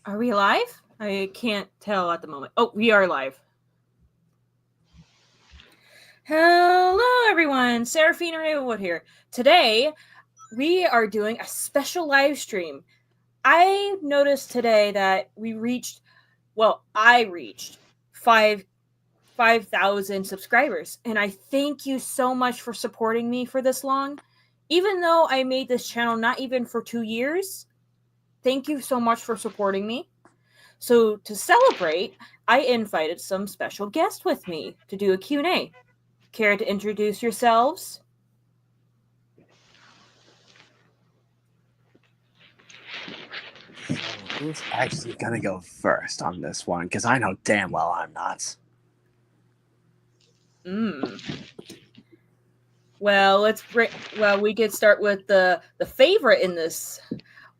Are we live? I can't tell at the moment. Oh, we are live. Hello, everyone. Seraphina Ravenwood here. Today, we are doing a special live stream. I noticed today that I reached 5,000 subscribers, and I thank you so much for supporting me for this long. Even though I made this channel not even for 2 years, thank you so much for supporting me. So to celebrate, I invited some special guests with me to do a Q&A. Care to introduce yourselves? So who's actually gonna go first on this one? Because I know damn well I'm not. Well, we could start with the favorite in this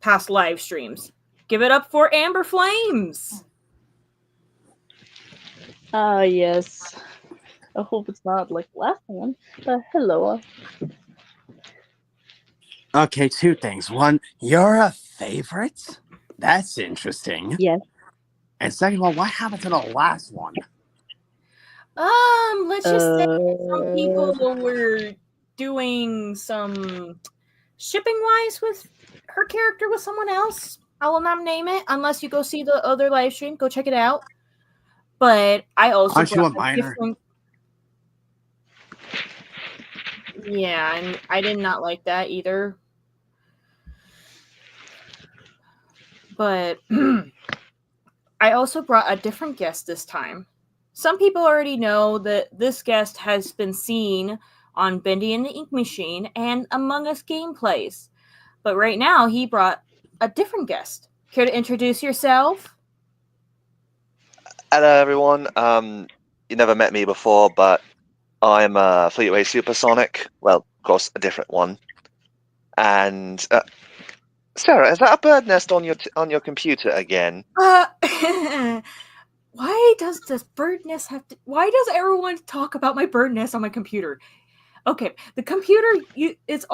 past live streams. Give it up for Amber Flames. Yes. I hope it's not like the last one. Hello. Okay, two things. One, you're a favorite? That's interesting. Yes. And second of all, what happened to the last one? Let's just say some people were doing some shipping-wise with her character with someone else. I will not name it unless you go see the other live stream. Go check it out. But I also Aren't you a minor? Yeah, and I did not like that either. But I also brought a different guest this time. Some people already know that this guest has been seen on Bendy and the Ink Machine and Among Us gameplays. But right now, he brought a different guest. Care to introduce yourself? Hello, everyone. You never met me before, but I'm Fleetway Supersonic. Well, of course, a different one. And Sarah, is that a bird nest on your computer again? Why does this bird nest have to? Why does everyone talk about my bird nest on my computer? Okay, the computer, it's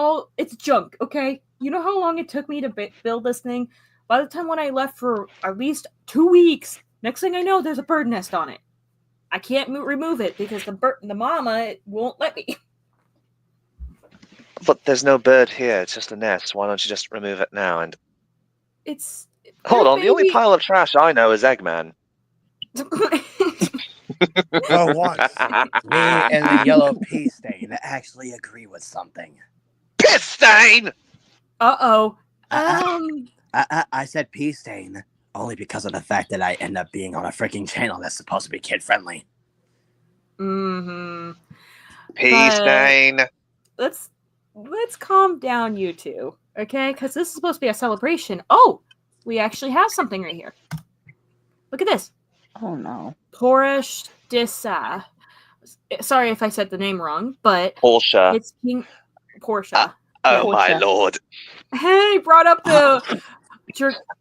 junk. Okay, you know how long it took me to build this thing? By the time when I left for at least 2 weeks, next thing I know, there's a bird nest on it. I can't remove it because the mama won't let me. But there's no bird here. It's just a nest. Why don't you just remove it now? And hold on. The only pile of trash I know is Eggman. For once, me and the yellow pea stain actually agree with something. Piss stain! Uh-oh. I said pea stain only because of the fact that I end up being on a freaking channel that's supposed to be kid-friendly. Mm-hmm. Pea stain. Let's calm down, you two, okay? Because this is supposed to be a celebration. Oh, we actually have something right here. Look at this. Oh, no. Porsche Dissa. Sorry if I said the name wrong, but Porsche. It's King Porsche. Oh, my lord. Hey, brought up the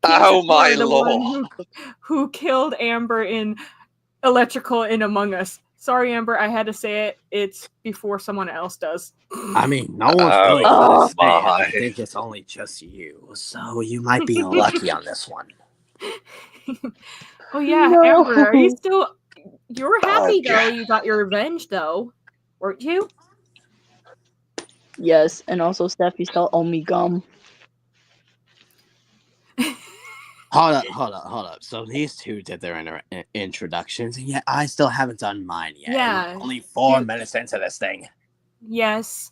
oh, my lord. One who killed Amber in Electrical in Among Us. Sorry, Amber, I had to say it. It's before someone else does. I mean, no one's really gonna say it. I think it's only just you. So you might be lucky on this one. Oh, yeah, no. Amber, are you still... You were happy, though. You got your revenge, though. Weren't you? Yes, and also Steffi still owe me gum. Hold up. So these two did their introductions, and yet I still haven't done mine yet. Yeah. Only 4 minutes into this thing. Yes.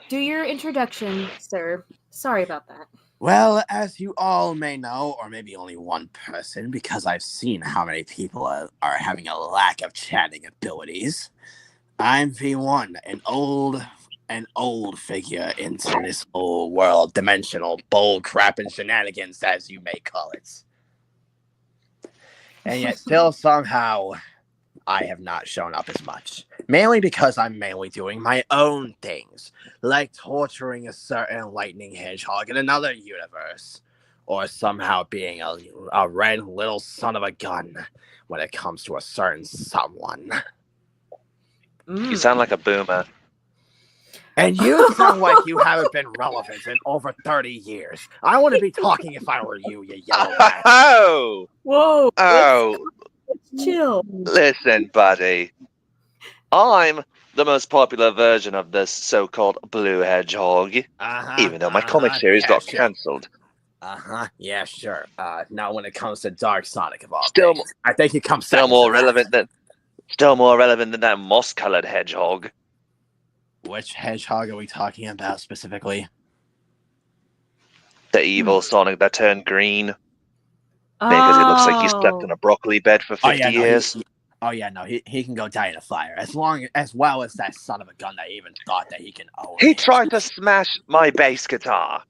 Do your introduction, sir. Sorry about that. Well, as you all may know, or maybe only one person, because I've seen how many people are having a lack of chatting abilities, I'm V1, an old figure into this old world, dimensional bull crap and shenanigans, as you may call it. And yet still somehow I have not shown up as much. Mainly because I'm mainly doing my own things, like torturing a certain lightning hedgehog in another universe, or somehow being a red little son of a gun when it comes to a certain someone. You sound like a boomer. And you sound like you haven't been relevant in over 30 years. I wouldn't be talking if I were you, you yellow rat. Oh, Whoa. oh, Let's chill. listen, buddy. I'm the most popular version of this so-called blue hedgehog, even though my comic series got sure. cancelled. Yeah, sure. Now when it comes to Dark Sonic of all Still- things, I think he comes Still second more to that. relevant than that moss-colored hedgehog. Which hedgehog are we talking about specifically? The evil Sonic that turned green. Because it looks like he slept in a broccoli bed for 50 years. He can go die in a fire as well as that son of a gun that even thought that he can own He it. tried to smash my bass guitar.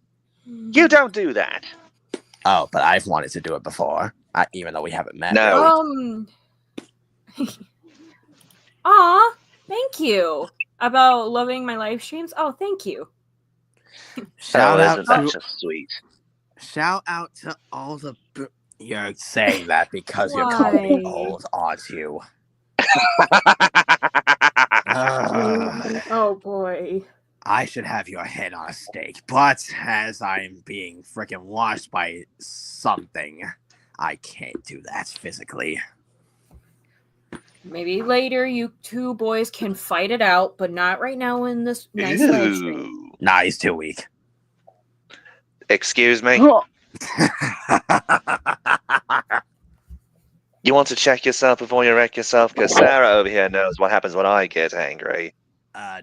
You don't do that. Oh, but I've wanted to do it before, even though we haven't met. No. Aw, thank you. About loving my live streams. Oh, thank you. Isn't that just sweet? Shout out to all the. You're saying that because you're Why? calling me old, aren't you? Oh boy. I should have your head on a stake, but as I'm being freaking washed by something, I can't do that physically. Maybe later you two boys can fight it out, but not right now in this nice live stream. Ooh. Nah, he's too weak. Excuse me? Oh, You want to check yourself before you wreck yourself? Because Sarah over here knows what happens when I get angry.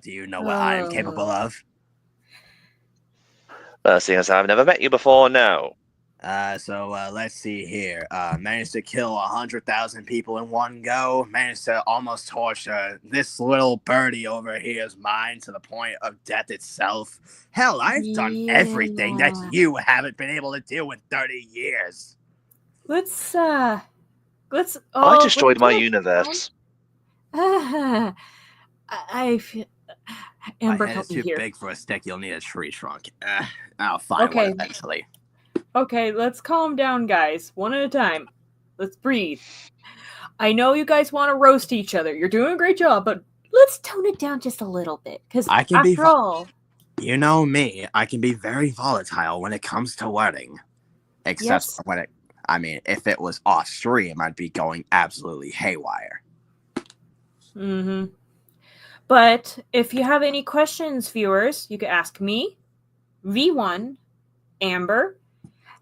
Do you know what I am capable of? Seeing as I've never met you before, no. So let's see here. Managed to kill 100,000 people in one go. Managed to almost torture this little birdie over here's mind to the point of death itself. Hell, I've done everything that you haven't been able to do in 30 years. Let's I destroyed my universe. I Amber, My head help is me too here. big for a stick. You'll need a tree trunk. I'll find one eventually. Okay, let's calm down, guys. One at a time. Let's breathe. I know you guys want to roast each other. You're doing a great job, but let's tone it down just a little bit. Because after all... You know me. I can be very volatile when it comes to wording. Except when if it was off stream, I'd be going absolutely haywire. Mm-hmm. But if you have any questions, viewers, you can ask me, V1, Amber,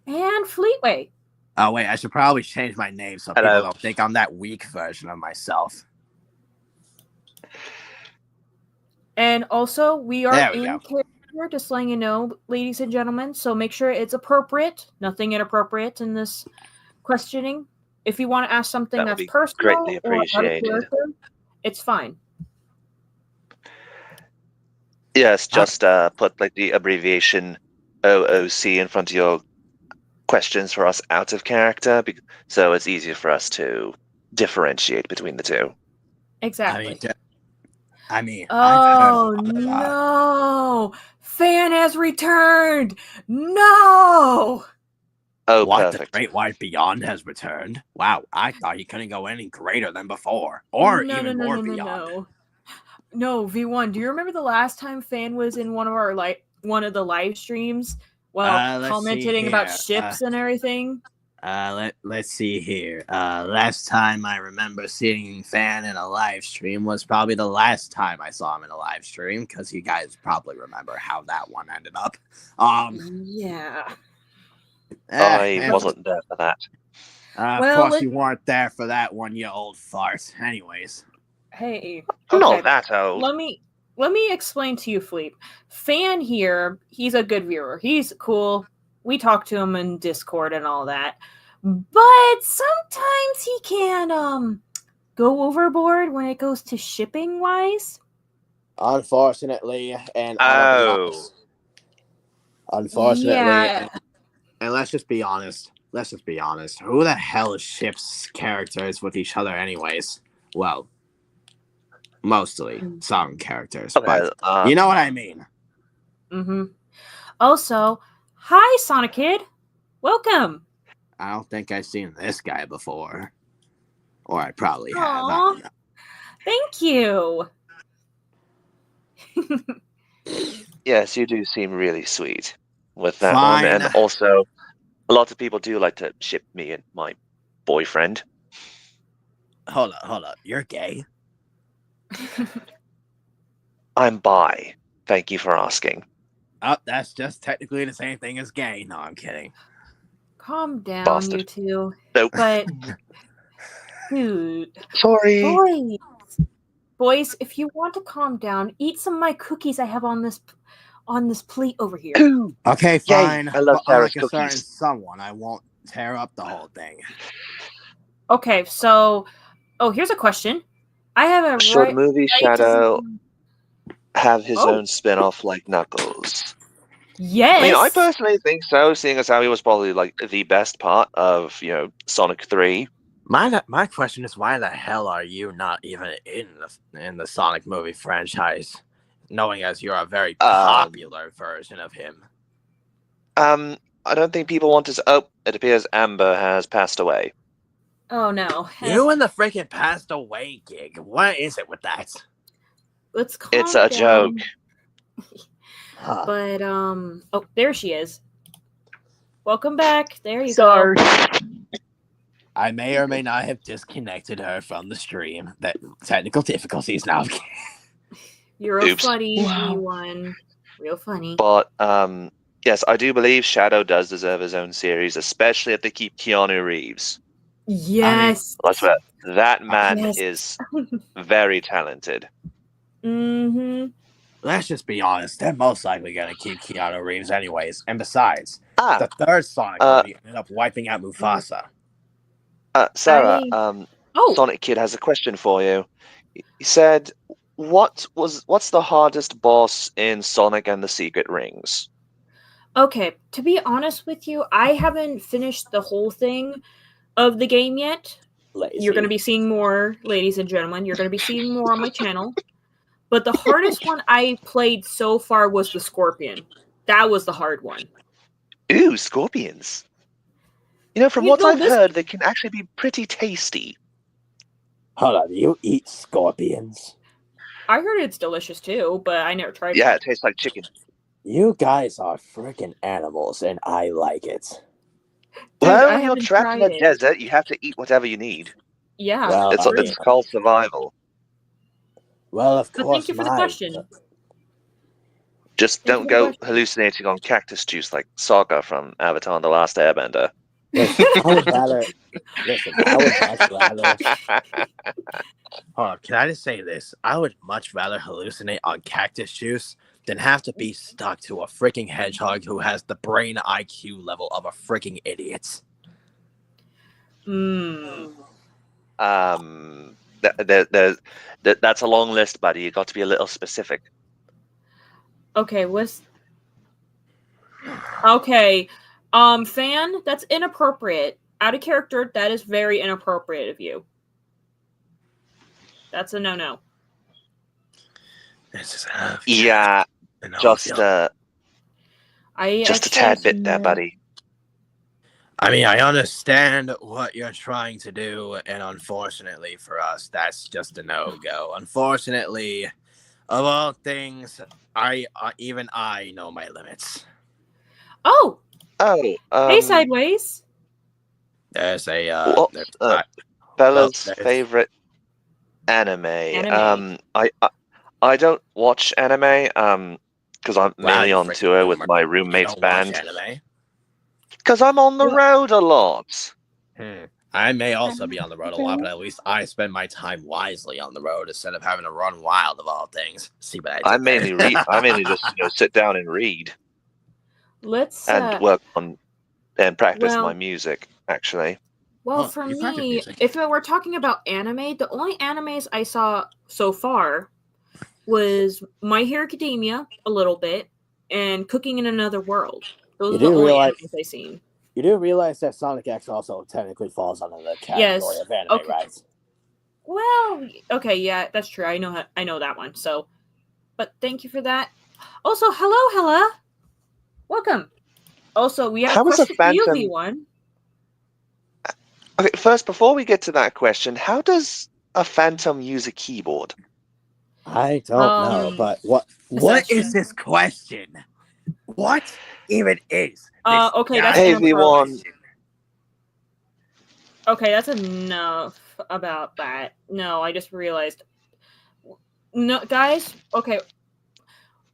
and Fleetway. Oh, wait, I should probably change my name so people don't think I'm that weak version of myself. And also, we are in character, just letting you know, ladies and gentlemen, so make sure it's appropriate, nothing inappropriate in this questioning. If you want to ask something that's personal greatly appreciated. or out of character, it's fine. Yes, just put like the abbreviation OOC in front of your questions for us out of character, so it's easier for us to differentiate between the two. Exactly. Oh no! Fan has returned! No! Oh, what? perfect. The Great White Beyond has returned? Wow, I thought he couldn't go any greater than before, or even more beyond. No, V1. Do you remember the last time Fan was in one of the live streams while commenting about ships and everything? Let's see here. Last time I remember seeing Fan in a live stream was probably the last time I saw him in a live stream, because you guys probably remember how that one ended up. Yeah. I wasn't there for that. Of course you weren't there for that one, you old fart. Anyways. Hey. I'm not that old. Let me explain to you, Fleep. Fan here, he's a good viewer. He's cool. We talk to him in Discord and all that. But sometimes he can go overboard when it goes to shipping wise. Unfortunately, and and let's just be honest. Who the hell ships characters with each other anyways? Well, mostly some characters, but you know what I mean. Mm-hmm. Also, hi, Sonic Kid. Welcome. I don't think I've seen this guy before. Or I probably have. Aww. Thank you. Yes, you do seem really sweet with that one, Fine. and also a lot of people do like to ship me and my boyfriend. Hold up. You're gay? I'm bi. Thank you for asking. Oh, that's just technically the same thing as gay. No, I'm kidding. Calm down, Bastard. you two. Nope. But, dude, Sorry. boys, if you want to calm down, eat some of my cookies I have on this plate over here. Ooh, Okay, fine. I love But unlike Sarah's a certain cookies. someone, I won't tear up the whole thing. Okay, so, here's a question. I have a Should right movie to Shadow have his Oh. own spin-off like Knuckles? Yes. I mean, I personally think so, seeing as how he was probably like the best part of, Sonic 3. My question is, why the hell are you not even in the Sonic movie franchise, knowing as you're a very popular version of him? I don't think people want to. Oh, it appears Amber has passed away. Oh no. You and the freaking passed away gig. What is it with that? Let's calm It's a down. joke. Huh. But oh, there she is. Welcome back. There you Sorry. go. I may or may not have disconnected her from the stream. That technical difficulties now. You're real Oops. funny, Wow. V1. Real funny. But yes, I do believe Shadow does deserve his own series, especially if they keep Keanu Reeves. Yes. I swear, that man Yes. is very talented. Mm-hmm. Let's just be honest. They're most likely gonna keep Keanu Reeves anyways. And besides, the third Sonic movie ended up wiping out Mufasa. Sarah, Oh. Sonic Kid has a question for you. He said, what's the hardest boss in Sonic and the Secret Rings? Okay, to be honest with you, I haven't finished the whole thing of the game yet. Lazy. You're going to be seeing more, ladies and gentlemen. You're going to be seeing more on my channel. But the hardest one I played so far was the Scorpion. That was the hard one. Ooh, scorpions. From what I've heard, they can actually be pretty tasty. Hold on, you eat scorpions? I heard it's delicious too, but I never tried it. Yeah, it tastes like chicken. You guys are freaking animals, and I like it. Dude, Well, I when you're haven't trapped in a tried it. desert, you have to eat whatever you need. Yeah. Well, It's called survival. Well, of But course. thank you for the question. Just don't go hallucinating on cactus juice like Sokka from Avatar: The Last Airbender. Listen, I would rather. I would much rather. Hold on, can I just say this? I would much rather hallucinate on cactus juice than have to be stuck to a freaking hedgehog who has the brain IQ level of a freaking idiot. That's a long list, buddy. You got to be a little specific. Okay, Okay. Fan, that's inappropriate. Out of character, that is very inappropriate of you. That's a no-no. Yeah, just a tad bit there, buddy. I mean, I understand what you're trying to do, and unfortunately for us, that's just a no-go. Unfortunately, of all things, even I know my limits. Oh! Hey, Sideways. There's a Bella's favorite anime. I don't watch anime because I'm mainly on tour with my roommate's band. Because I'm on the road a lot. I may also be on the road a lot, but at least I spend my time wisely on the road instead of having to run wild of all things. See what I did I mainly read. I mainly just sit down and read. And work on and practice my music. Actually. Well, for me, if we're talking about anime, the only animes I saw so far was My Hero Academia a little bit and Cooking in Another World. Those are the only animes I've seen. You do realize that Sonic X also technically falls under the category of anime, right? Well, okay, yeah, that's true. I know that one. So, but thank you for that. Also, hello. Welcome. Also, we have a question for you, V1. Okay, first, before we get to that question, how does a Phantom use a keyboard? I don't know, but what is this question? What even is this? Okay, that's Hey, inappropriate. V1. Okay, that's enough about that. No, I just realized. No, guys. Okay,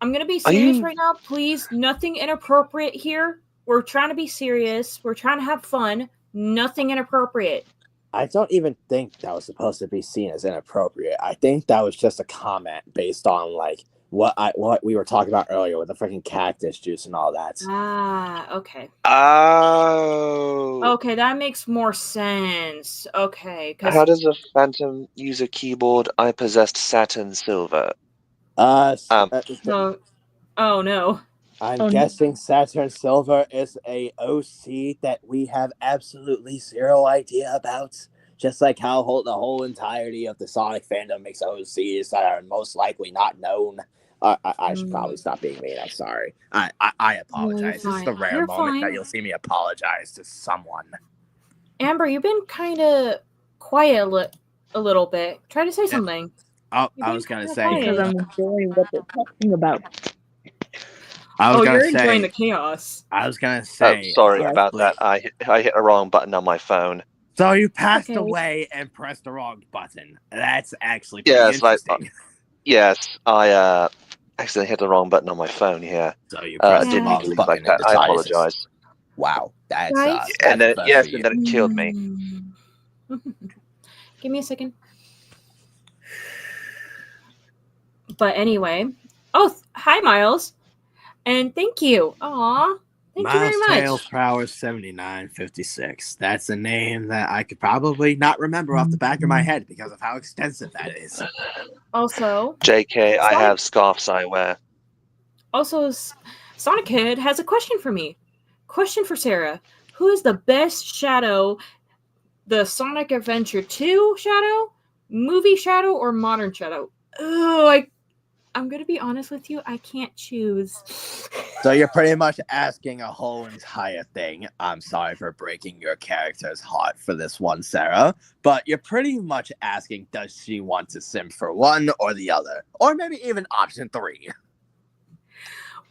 I'm gonna be serious right now. Please, nothing inappropriate here. We're trying to be serious. We're trying to have fun. Nothing inappropriate. I don't even think that was supposed to be seen as inappropriate. I think that was just a comment based on like what we were talking about earlier with the freaking cactus juice and all that. Ah, okay. Oh. Okay, that makes more sense. Okay, How because does a phantom use a keyboard? I possessed Saturn Silver. no. Oh no. I'm Oh, no. guessing Saturn Silver is a OC that we have absolutely zero idea about. Just like how the whole entirety of the Sonic fandom makes OCs that are most likely not known. I should probably stop being mean. I'm sorry. I apologize. This is the rare You're moment that fine. you'll see me apologize to someone. Amber, you've been kind of quiet a little bit. Try to say something. Oh, I was gonna say Because I'm enjoying what they're talking about. You're enjoying the chaos. I was gonna Oh, say. sorry about that. I hit a wrong button on my phone. So you passed Okay. away and pressed the wrong button. That's actually pretty Yes, interesting. yes, I accidentally hit the wrong button on my phone here. So you pressed the Didn't wrong mean to leave button like that. in I disguise. apologize. Wow, that's Guys? And then that's yes, for you. and then it killed me. Give me a second. But anyway. Oh, hi, Miles. And thank you. Aw. Thank you very much. Miles Prowers 7956. That's a name that I could probably not remember off the back of my head because of how extensive that is. Also, JK, I have scarves I wear. Also, Sonic Kid has a question for me. Question for Sarah. Who is the best Shadow? The Sonic Adventure 2 Shadow? Movie Shadow or Modern Shadow? Oh, I'm gonna be honest with you, I can't choose. So you're pretty much asking a whole entire thing. I'm sorry for breaking your character's heart for this one, Sarah, but you're pretty much asking, does she want to simp for one or the other? Or maybe even option 3.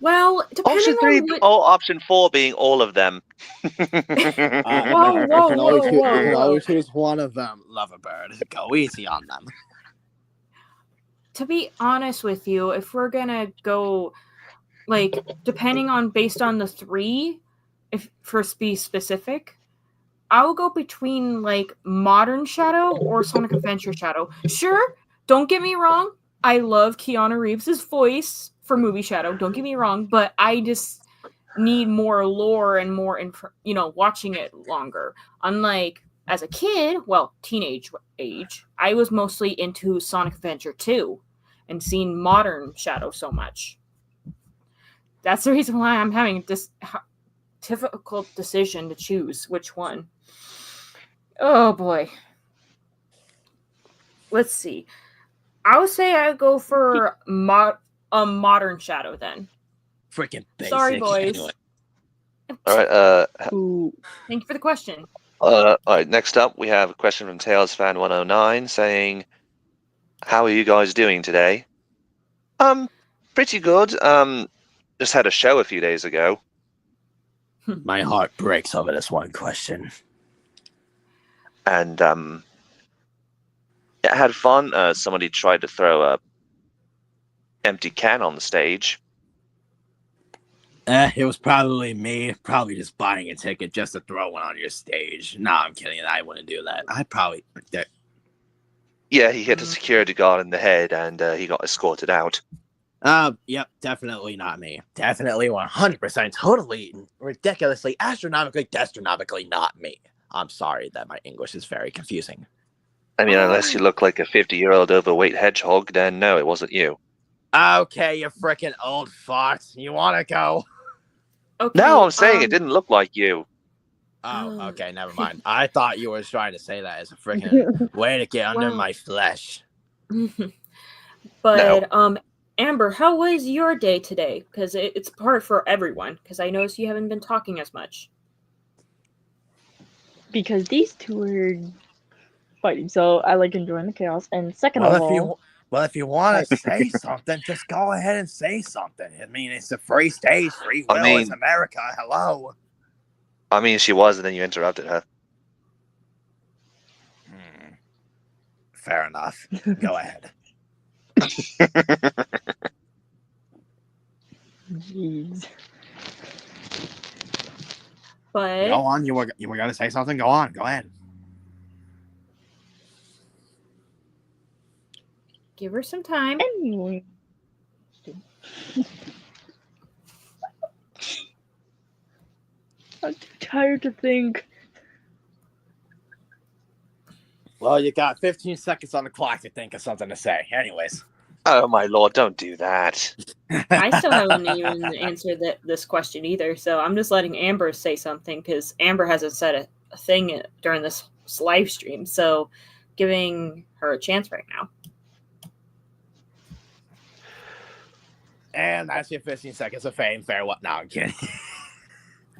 Well, depending Option 3 on what... option 4 being all of them. Whoa, whoa, You can whoa. always choose one of them, Loverbird. Go easy on them. To be honest with you, if we're gonna go, like, depending on, based on the 3, if for be specific, I will go between, like, Modern Shadow or Sonic Adventure Shadow. Sure, don't get me wrong, I love Keanu Reeves' voice for Movie Shadow, don't get me wrong, but I just need more lore and more, watching it longer. Unlike, as a kid, well, teenage age, I was mostly into Sonic Adventure 2 and seeing Modern Shadow so much. That's the reason why I'm having this difficult decision to choose which one. Oh boy. Let's see. I would say I'd go for Modern Shadow then. Freaking basic. Sorry, boys. Anyway. All right. Thank you for the question. All right. Next up, we have a question from Tails Fan 109 saying, "How are you guys doing today?" Pretty good. Just had a show a few days ago. My heart breaks over this one question. And I had fun. Somebody tried to throw a empty can on the stage. It was probably me, probably just buying a ticket just to throw one on your stage. Nah, I'm kidding. I wouldn't do that. I'd probably... Yeah, he hit a security guard in the head and he got escorted out. Yep, definitely not me. Definitely 100%, totally, ridiculously, astronomically not me. I'm sorry that my English is very confusing. I mean, unless you look like a 50-year-old overweight hedgehog, then no, it wasn't you. Okay, you freaking old fart. You want to go? Okay. No, I'm saying it didn't look like you. Oh, okay, never mind. I thought you were trying to say that as a freaking way to get under my flesh. But, no. Amber, how was your day today? Because it's hard for everyone, because I noticed you haven't been talking as much. Because these two are fighting, so I like enjoying the chaos. And second of all... Well, if you want to say something, just go ahead and say something. I mean, it's a free stage, free will. I mean- It's America. Hello. I mean, she was, and then you interrupted her. Fair enough. Go ahead. Jeez. But Go on. You were going to say something? Go on. Go ahead. give her some time. Anyway. I'm too tired to think. Well, you got 15 seconds on the clock to think of something to say. Anyways. Oh my lord, don't do that. I still haven't even answered this question either, so I'm just letting Amber say something because Amber hasn't said a thing during this live stream, so giving her a chance right now. And that's your 15 seconds of fame. Fair what? No, I'm kidding.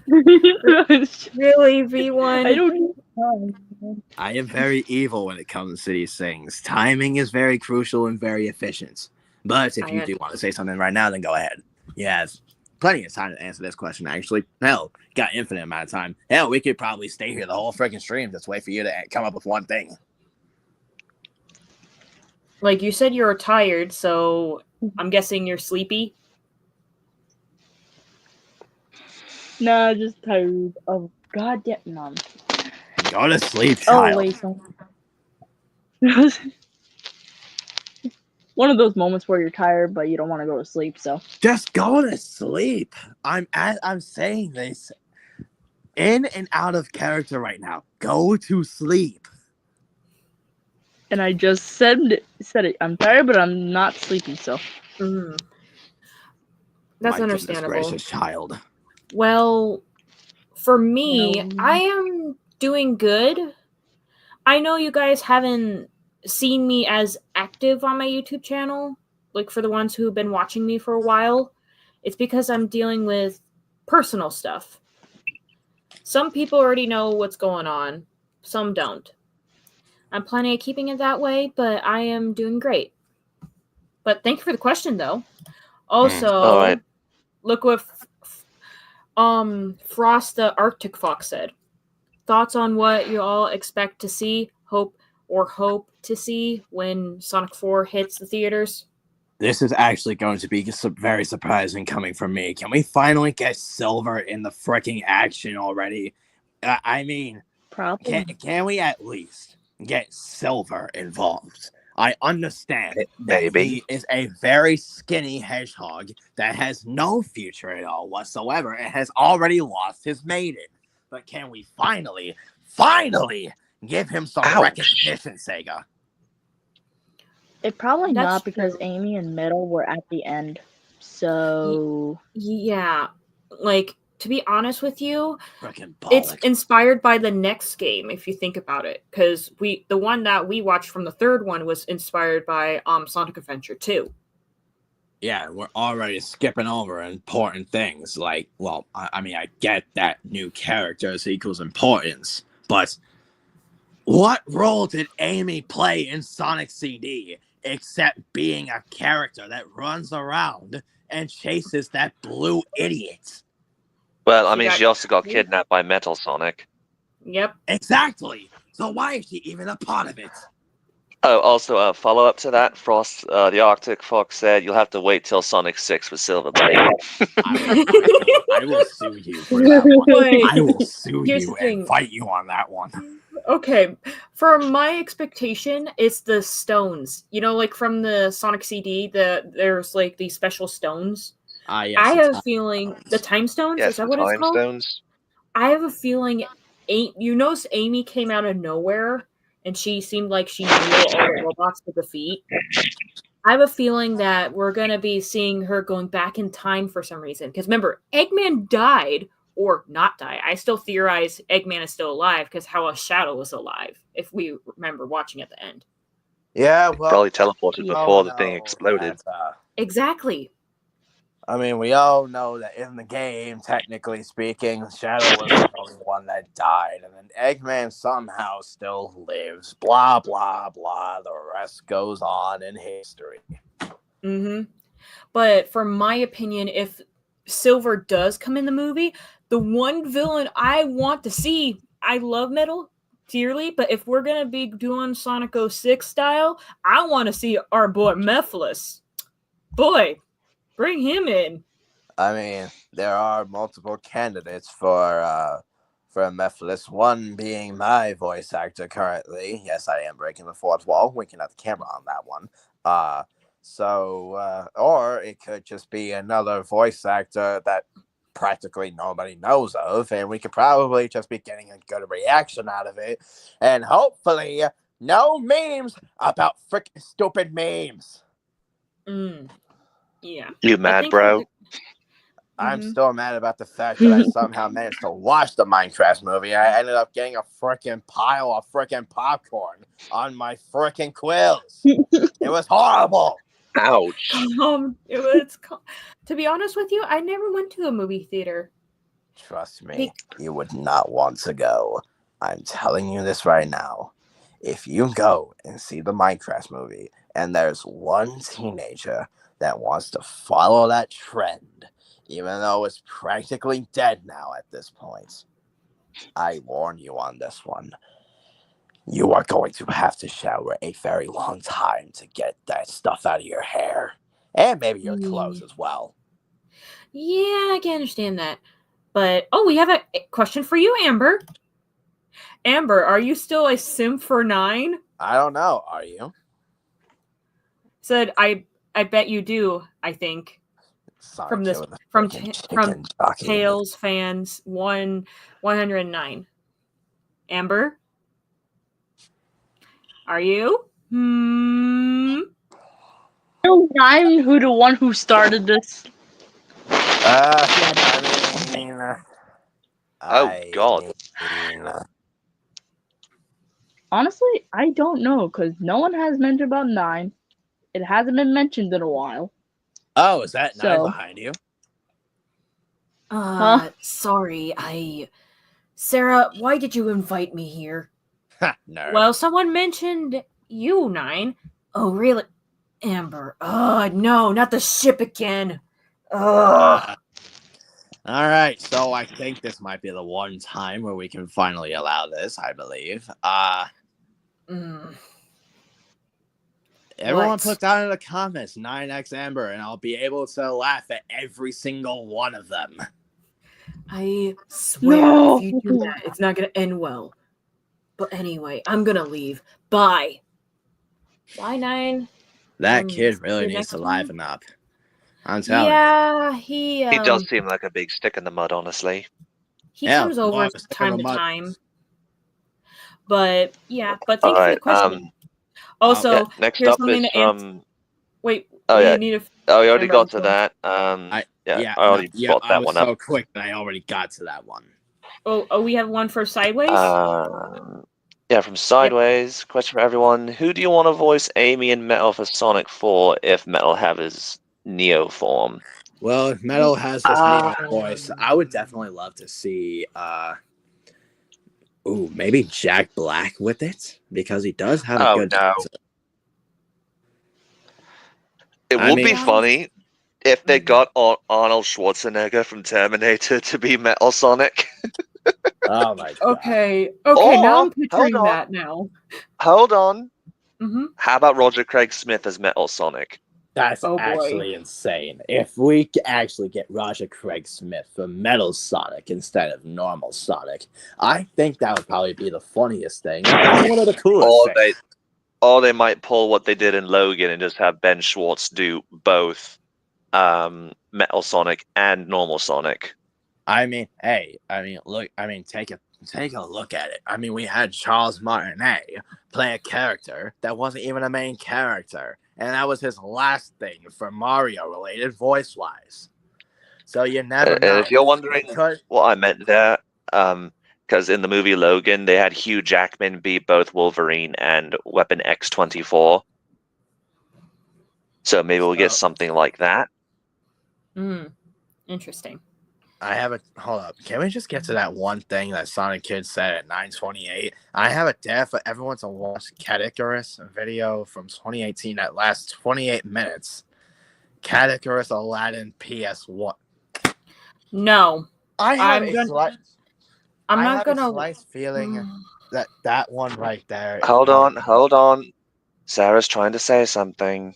Really, V1? I don't know. I am very evil when it comes to these things. Timing is very crucial and very efficient. But if you do want to say something right now, then go ahead. You have plenty of time to answer this question, actually. Hell, got infinite amount of time. Hell, we could probably stay here the whole freaking stream. Just wait for you to come up with one thing. Like you said, you were tired, so I'm guessing you're sleepy. Nah, just tired of goddamn none. Go to sleep, child. Oh wait, so one of those moments where you're tired but you don't want to go to sleep. So just go to sleep. I'm saying this in and out of character right now. Go to sleep. And I just said it. I'm tired, but I'm not sleepy. So That's My understandable. goodness gracious, child. Well, for me, I am doing good. I know you guys haven't seen me as active on my YouTube channel, like for the ones who have been watching me for a while. It's because I'm dealing with personal stuff. Some people already know what's going on, some don't. I'm planning on keeping it that way, but I am doing great. But thank you for the question, though. Also, look what Frost the Arctic Fox said. Thoughts on what you all expect to see, hope to see when Sonic 4 hits the theaters? This is actually going to be very surprising coming from me. Can we finally get Silver in the freaking action already? I mean, probably. Can we at least get Silver involved? I understand that he is a very skinny hedgehog that has no future at all whatsoever and has already lost his maiden. But can we finally give him some recognition, Sega? It probably not because Amy and Metal were at the end. So yeah, like to be honest with you, it's inspired by the next game if you think about it, because the one that we watched from the third one was inspired by Sonic Adventure 2. Yeah, we're already skipping over important things. Like, well, I mean, I get that new characters equals importance, but what role did Amy play in Sonic CD except being a character that runs around and chases that blue idiot? Well, I mean, she also got kidnapped by Metal Sonic. Yep. Exactly. So why is she even a part of it? Oh, also, a follow-up to that, Frost, the Arctic Fox said you'll have to wait till Sonic 6 with Silver, buddy. I will sue you for that one. I will sue you and fight you on that one. Okay, for my expectation, it's the stones. You know, like from the Sonic CD, there's like these special stones. Yes, I have a feeling the time stones. Yes, is that what it's called? Stones. I have a feeling. You notice Amy came out of nowhere, and she seemed like she knew all the robots to defeat. I have a feeling that we're gonna be seeing her going back in time for some reason. Because remember, Eggman died. Or not die. I still theorize Eggman is still alive because how a Shadow was alive, if we remember watching at the end. Yeah, well, probably teleported before the thing exploded. Exactly. I mean, we all know that in the game, technically speaking, Shadow was only one that died, and then Eggman somehow still lives. Blah, blah, blah. The rest goes on in history. Mm-hmm. But for my opinion, if Silver does come in the movie, the one villain I want to see, I love Metal dearly, but if we're going to be doing Sonic 06 style, I want to see our boy Mephiles. Boy, bring him in. I mean, there are multiple candidates for Mephiles. One being my voice actor currently. Yes, I am breaking the fourth wall, winking at the camera on that one. Or it could just be another voice actor that practically nobody knows of, and we could probably just be getting a good reaction out of it, and hopefully no memes about freaking stupid memes. Yeah. You mad, bro? I'm still mad about the fact that I somehow managed to watch the Minecraft movie. I ended up getting a freaking pile of freaking popcorn on my freaking quills. It was horrible. Ouch. To be honest with you, I never went to a movie theater. Trust me, you would not want to go. I'm telling you this right now. If you go and see the Minecraft movie and there's one teenager that wants to follow that trend, even though it's practically dead now at this point, I warn you on this one. You are going to have to shower a very long time to get that stuff out of your hair. And maybe your clothes as well. Yeah, I can understand that. But, we have a question for you, Amber. Amber, are you still a simp for 9? I don't know. Are you? Said, I bet you do, I think. Sonic From Tails fans 109. Amber? Are you? I'm who the one who started this. God. Honestly, I don't know, because no one has mentioned about 9. It hasn't been mentioned in a while. Oh, is that 9 behind you? Sorry, Sarah, why did you invite me here? Nerd. Well, someone mentioned you, 9. Oh, really? Amber. No, not the ship again. All right, so I think this might be the one time where we can finally allow this, I believe. Everyone put down in the comments 9x Amber, and I'll be able to laugh at every single one of them. I swear, if you do that, it's not going to end well. But anyway, I'm going to leave. Bye. Bye, 9. That kid really needs to liven up. I'm telling you. Yeah, he does seem like a big stick in the mud, honestly. He comes over time to time. But thank you for the question. Also, next up is from. Wait. Oh, you need a. Oh, you already got to that. I already brought that one up. So quick that I already got to that one. Oh, we have one for Sideways? From Sideways. Yep. Question for everyone. Who do you want to voice Amy and Metal for Sonic 4 if Metal have his Neo form? Well, if Metal has this Neo voice, I would definitely love to see maybe Jack Black with it, because he does have a good It would be funny if they got Arnold Schwarzenegger from Terminator to be Metal Sonic. Oh my god. Okay, now I'm picturing that now. Hold on. Mm-hmm. How about Roger Craig Smith as Metal Sonic? That's actually insane. If we actually get Roger Craig Smith for Metal Sonic instead of normal Sonic, I think that would probably be the funniest thing. One of the coolest things. Or they might pull what they did in Logan and just have Ben Schwartz do both Metal Sonic and normal Sonic. Take a look at it. I mean, we had Charles Martinet play a character that wasn't even a main character, and that was his last thing for Mario-related voice-wise. So you never know. If you're wondering what I meant there, because in the movie Logan, they had Hugh Jackman be both Wolverine and Weapon X-24. So maybe we'll get something like that. Interesting. hold up. Can we just get to that one thing that Sonic Kid said at 9:28? I have a dare for everyone to watch Cat Icarus, a video from 2018 that lasts 28 minutes. Cat Icarus Aladdin PS1. No. I have a gonna slight feeling that one right there. Hold on. Sarah's trying to say something.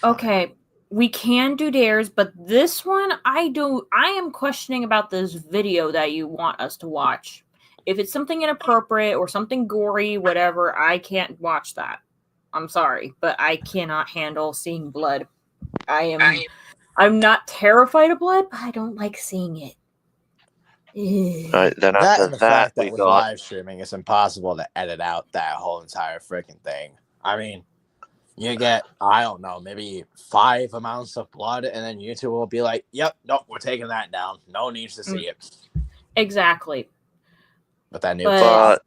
Okay, we can do dares, but this one I am questioning about this video that you want us to watch. If it's something inappropriate or something gory, whatever, I can't watch that. I'm sorry, but I cannot handle seeing blood. I'm not terrified of blood, but I don't like seeing it. Right, then That after and the fact that we with got live streaming, it's impossible to edit out that whole entire freaking thing. I mean, you get, I don't know, maybe 5 amounts of blood, and then YouTube will be like, yep, nope, we're taking that down. No needs to see it. Exactly. But that new But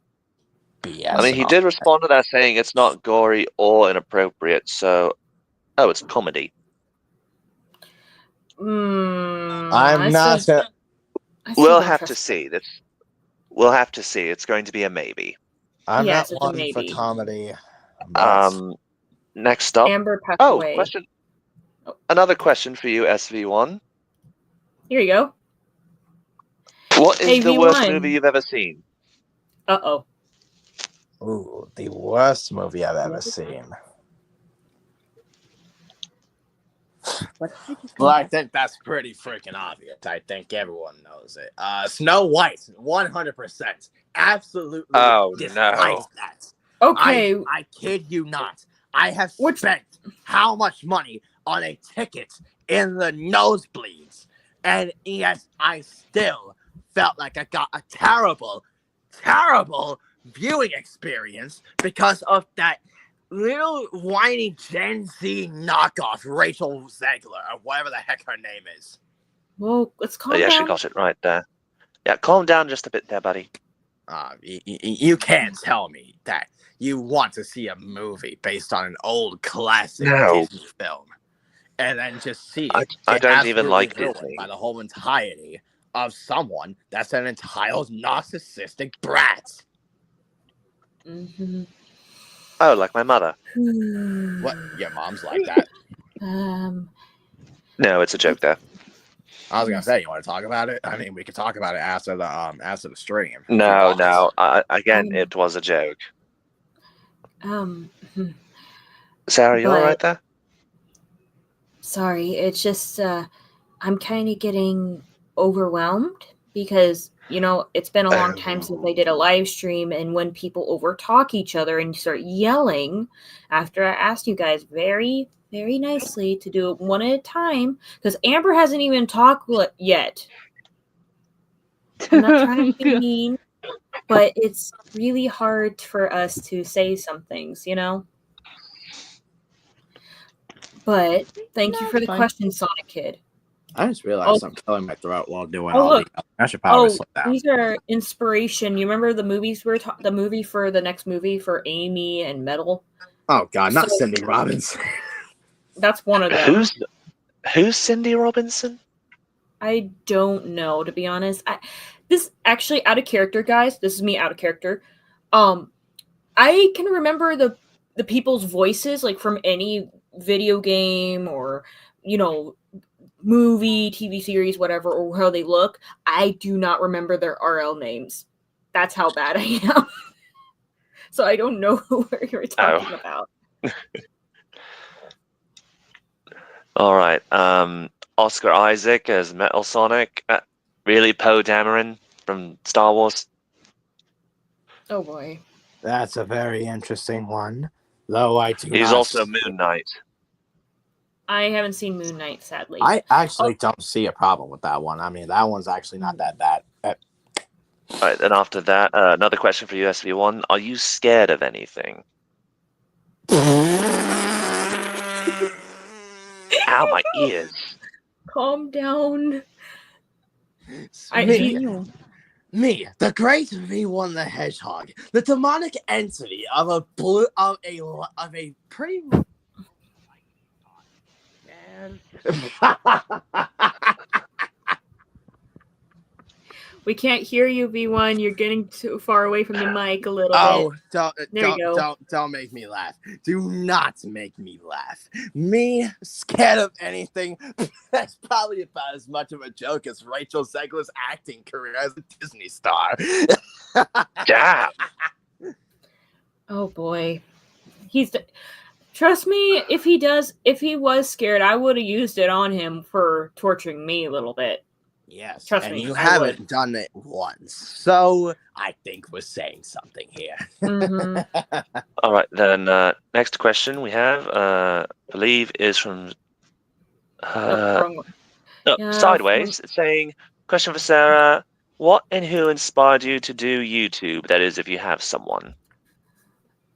BS. I mean, he did respond to that saying it's not gory or inappropriate, so it's comedy. I'm not. We'll have to see. We'll have to see. It's going to be a maybe. I'm Yes, not it's a one for maybe. comedy. But... Next up. Amber passed away. Question. Another question for you, SV1. Here you go. What is Hey, the V1. worst movie you've ever seen? Uh-oh. Ooh, the worst movie I've ever seen. Well, I think that's pretty freaking obvious. I think everyone knows it. Snow White, 100%. Absolutely despise that. Okay. I kid you not. I have spent how much money on a ticket in the nosebleeds, and yet I still felt like I got a terrible, terrible viewing experience because of that little whiny Gen Z knockoff, Rachel Zegler, or whatever the heck her name is. Well, let's calm down. Yeah, she got it right there. Yeah, calm down just a bit there, buddy. You can't tell me that you want to see a movie based on an old classic Disney film, and then just see I don't even like Disney. By the whole entirety of someone that's an entitled narcissistic brat. Mm-hmm. Oh, like my mother. What? Your mom's like that? No, it's a joke there. I was gonna say, you want to talk about it? I mean, we could talk about it after the stream. No. Again, it was a joke. Sarah, you all right there? Sorry, it's just I'm kind of getting overwhelmed because it's been a long time since I did a live stream, and when people overtalk each other and start yelling after I asked you guys very, very nicely to do it one at a time, because Amber hasn't even talked yet. I'm not trying to be mean, but it's really hard for us to say some things, But thank you for the question, Sonic Kid. I just realized I'm killing my throat while doing all the. I should probably slow down. These are inspiration. You remember the movies the movie for the next movie for Amy and Metal? Oh God, not Cindy Robinson. That's one of them. Who's Cindy Robinson? I don't know, to be honest. This actually out of character, guys. This is me out of character. I can remember the people's voices like from any video game or movie, TV series, whatever, or how they look. I do not remember their RL names. That's how bad I am. So I don't know who you're talking about. All right. Oscar Isaac as Metal Sonic. Really, Poe Dameron from Star Wars? Oh boy. That's a very interesting one. Though I do He's also Moon Knight. I haven't seen Moon Knight, sadly. I actually don't see a problem with that one. I mean, that one's actually not that bad. All right, then after that, another question for USV1. Are you scared of anything? Ow, my ears. Calm down. Me, the great V1 the Hedgehog, the demonic entity of a pretty man. We can't hear you, V1. You're getting too far away from the mic a little Oh, bit. There you go. don't make me laugh. Do not make me laugh. Me scared of anything? That's probably about as much of a joke as Rachel Zegler's acting career as a Disney star. Damn. Oh boy, trust me. If he was scared, I would have used it on him for torturing me a little bit. Yes, Trust and me, you I haven't would. done it once, so I think we're saying something here. Mm-hmm. All right, then. Next question we have, I believe, is from Wrong one. Yeah, Sideways. It's saying, question for Sarah: what and who inspired you to do YouTube? That is, if you have someone.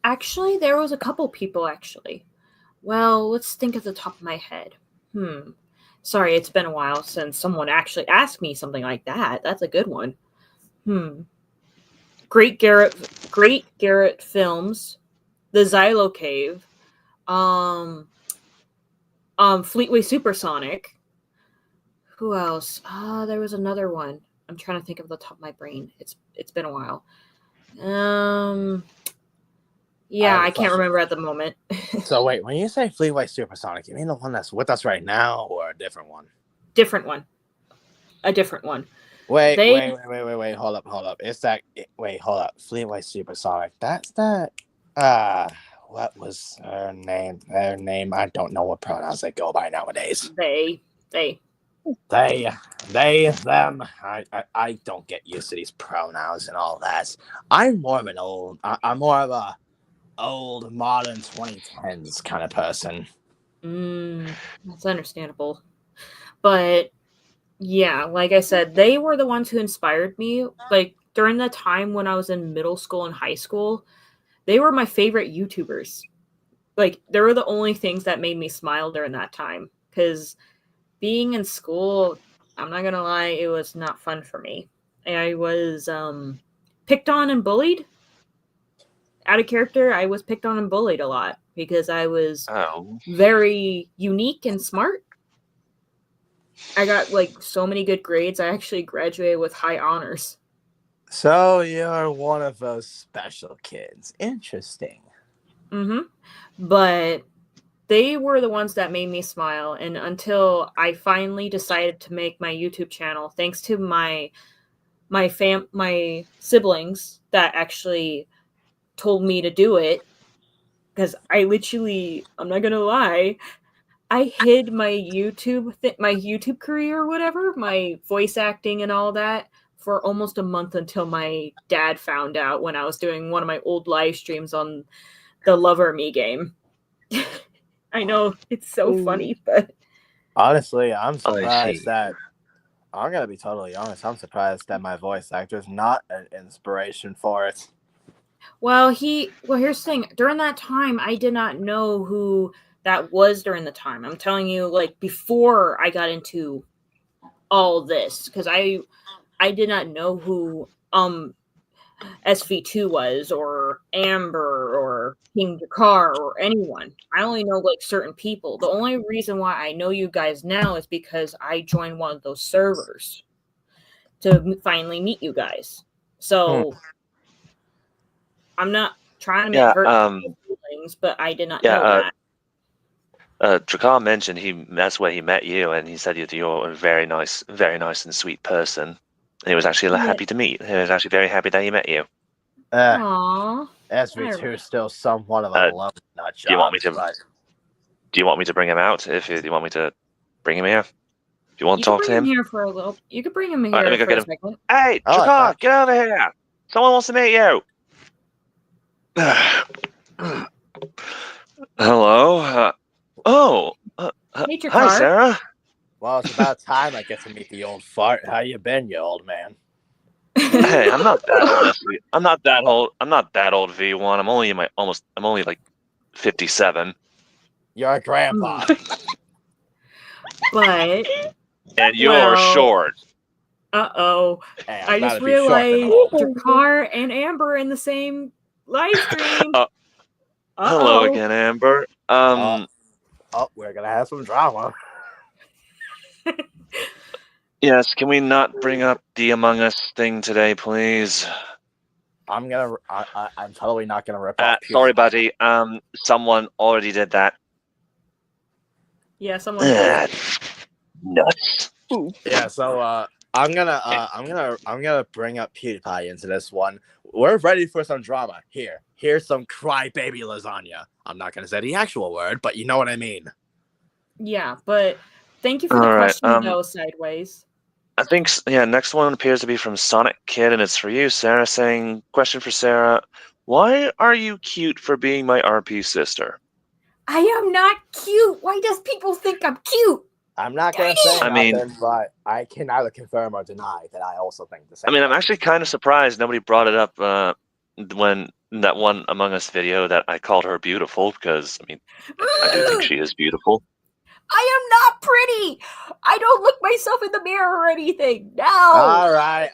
Actually, there was a couple people. Actually, well, let's think at the top of my head. Sorry, it's been a while since someone actually asked me something like that. That's a good one. Great Garrett Films, The Xylo Cave, Fleetway Supersonic. Who else? There was another one. I'm trying to think of the top of my brain. It's been a while. Yeah, I can't remember at the moment. So wait, when you say Fleetway Supersonic, you mean the one that's with us right now, or a different one? Different one. A different one. Wait, hold up. It's that. Wait, hold up. Fleetway Supersonic. That's that. What was her name? Their name. I don't know what pronouns they go by nowadays. They. Them. I don't get used to these pronouns and all that. I'm more of a old modern 2010s kind of person. That's understandable. But yeah, like I said, they were the ones who inspired me. Like during the time when I was in middle school and high school, they were my favorite YouTubers. Like they were the only things that made me smile during that time. Because being in school, I'm not gonna lie, it was not fun for me. I was picked on and bullied. Out of character, I was picked on and bullied a lot because I was very unique and smart. I got like so many good grades. I actually graduated with high honors. So you're one of those special kids. Interesting. But they were the ones that made me smile. And until I finally decided to make my YouTube channel, thanks to my siblings that actually told me to do it, because I'm not gonna lie, I hid my YouTube career or whatever, my voice acting and all that, for almost a month until my dad found out when I was doing one of my old live streams on the Lover Me game. I know it's so funny, but honestly, I'm surprised that I'm gonna be totally honest. I'm surprised that my voice actor is not an inspiration for it. Well, here's the thing. During that time, I did not know who that was during the time. I'm telling you, like before I got into all this, because I did not know who SV2 was, or Amber, or King Jakar, or anyone. I only know like certain people. The only reason why I know you guys now is because I joined one of those servers to finally meet you guys. So I'm not trying to make hurt feelings, but I did not know that. Drakar mentioned that's where he met you, and he said you're a very nice and sweet person. And he was actually happy to meet. He was actually very happy that he met you. Aww. SV2 is still somewhat of a love nut job. Do you want me to bring him out? Do you want me to bring him here? Do you want to talk to him? Here for a little. You could bring him here for a second. Hey, Drakar, get over here! Someone wants to meet you. Hello. Hi, Sarah. Well, it's about time I get to meet the old fart. How you been, you old man? Hey, I'm not that old. I'm not that old. I'm not that old, V1. I'm only like 57. You're a grandpa. But and you're short. Hey, I just realized Jakar and Amber in the same live stream. Hello again, Amber. We're gonna have some drama. Yes, can we not bring up the Among Us thing today, please? I'm totally not gonna rip off. Sorry, buddy. Someone already did that. Yeah, someone has. Nuts. Yeah, so I'm gonna bring up PewDiePie into this one. We're ready for some drama. Here's some crybaby lasagna. I'm not gonna say the actual word, but you know what I mean. Yeah, but thank you for the All right, question, though, Sideways. I think, next one appears to be from Sonic Kid, and it's for you, Sarah, saying, question for Sarah, why are you cute for being my RP sister? I am not cute. Why does people think I'm cute? I'm not gonna say I nothing, mean, but I can neither confirm or deny that I also think the same. I mean, I'm thing. actually kind of surprised nobody brought it up when that one Among Us video that I called her beautiful, because, I mean, I do think she is beautiful. I am not pretty. I don't look myself in the mirror or anything. No. All right,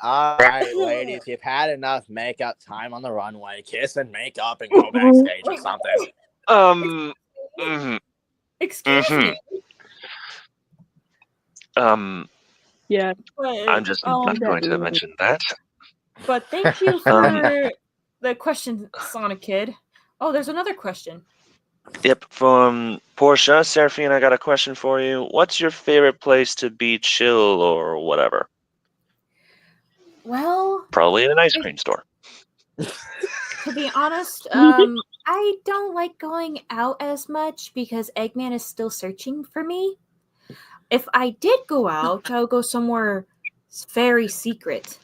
ladies. You've had enough makeup time on the runway. Kiss and make up and go backstage or something. Excuse me. Yeah. I'm just not going to mention that. But thank you for the question, Sonic Kid. Oh, there's another question. Yep, from Portia. Seraphine, I got a question for you. What's your favorite place to be chill or whatever? Well, probably in an ice cream store. To be honest, I don't like going out as much because Eggman is still searching for me. If I did go out, I would go somewhere very secret.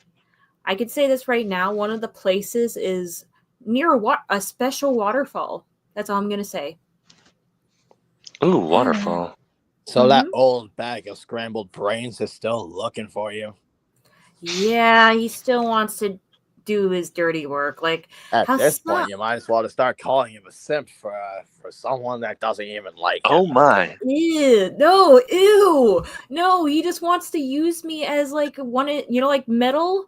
I could say this right now. One of the places is near a special waterfall. That's all I'm going to say. Ooh, waterfall. So that old bag of scrambled brains is still looking for you. Yeah, he still wants to do his dirty work. Like at this point, you might as well start calling him a simp for someone that doesn't even like him. Oh my! Ew, no! He just wants to use me as like like metal,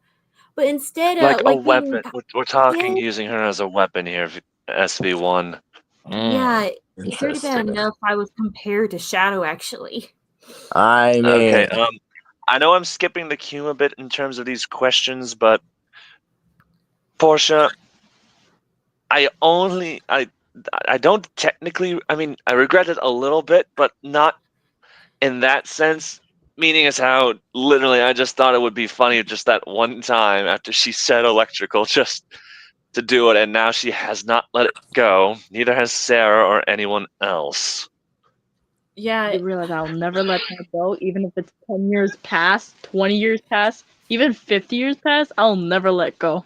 but instead like a weapon. We're talking using her as a weapon here, SV1. Yeah, it's already bad enough I was compared to Shadow, actually. I mean, okay. I know I'm skipping the queue a bit in terms of these questions, but Portia, I don't technically. I mean, I regret it a little bit, but not in that sense. Meaning is how literally I just thought it would be funny just that one time after she said electrical, just to do it, and now she has not let it go. Neither has Sarah or anyone else. Yeah. You realize I'll never let that go, even if it's 10 years past, 20 years past, even 50 years past, I'll never let go.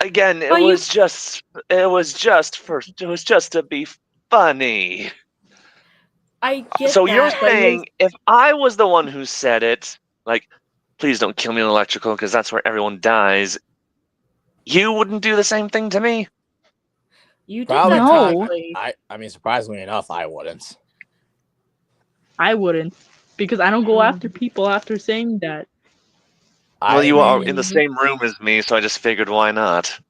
Again, it was just to be funny. I get so that. You're saying if I was the one who said it, like, please don't kill me in electrical because that's where everyone dies, you wouldn't do the same thing to me? You did that technically. I mean, surprisingly enough, I wouldn't. I wouldn't, because I don't go after people after saying that. Well, you are in the same room as me, so I just figured why not?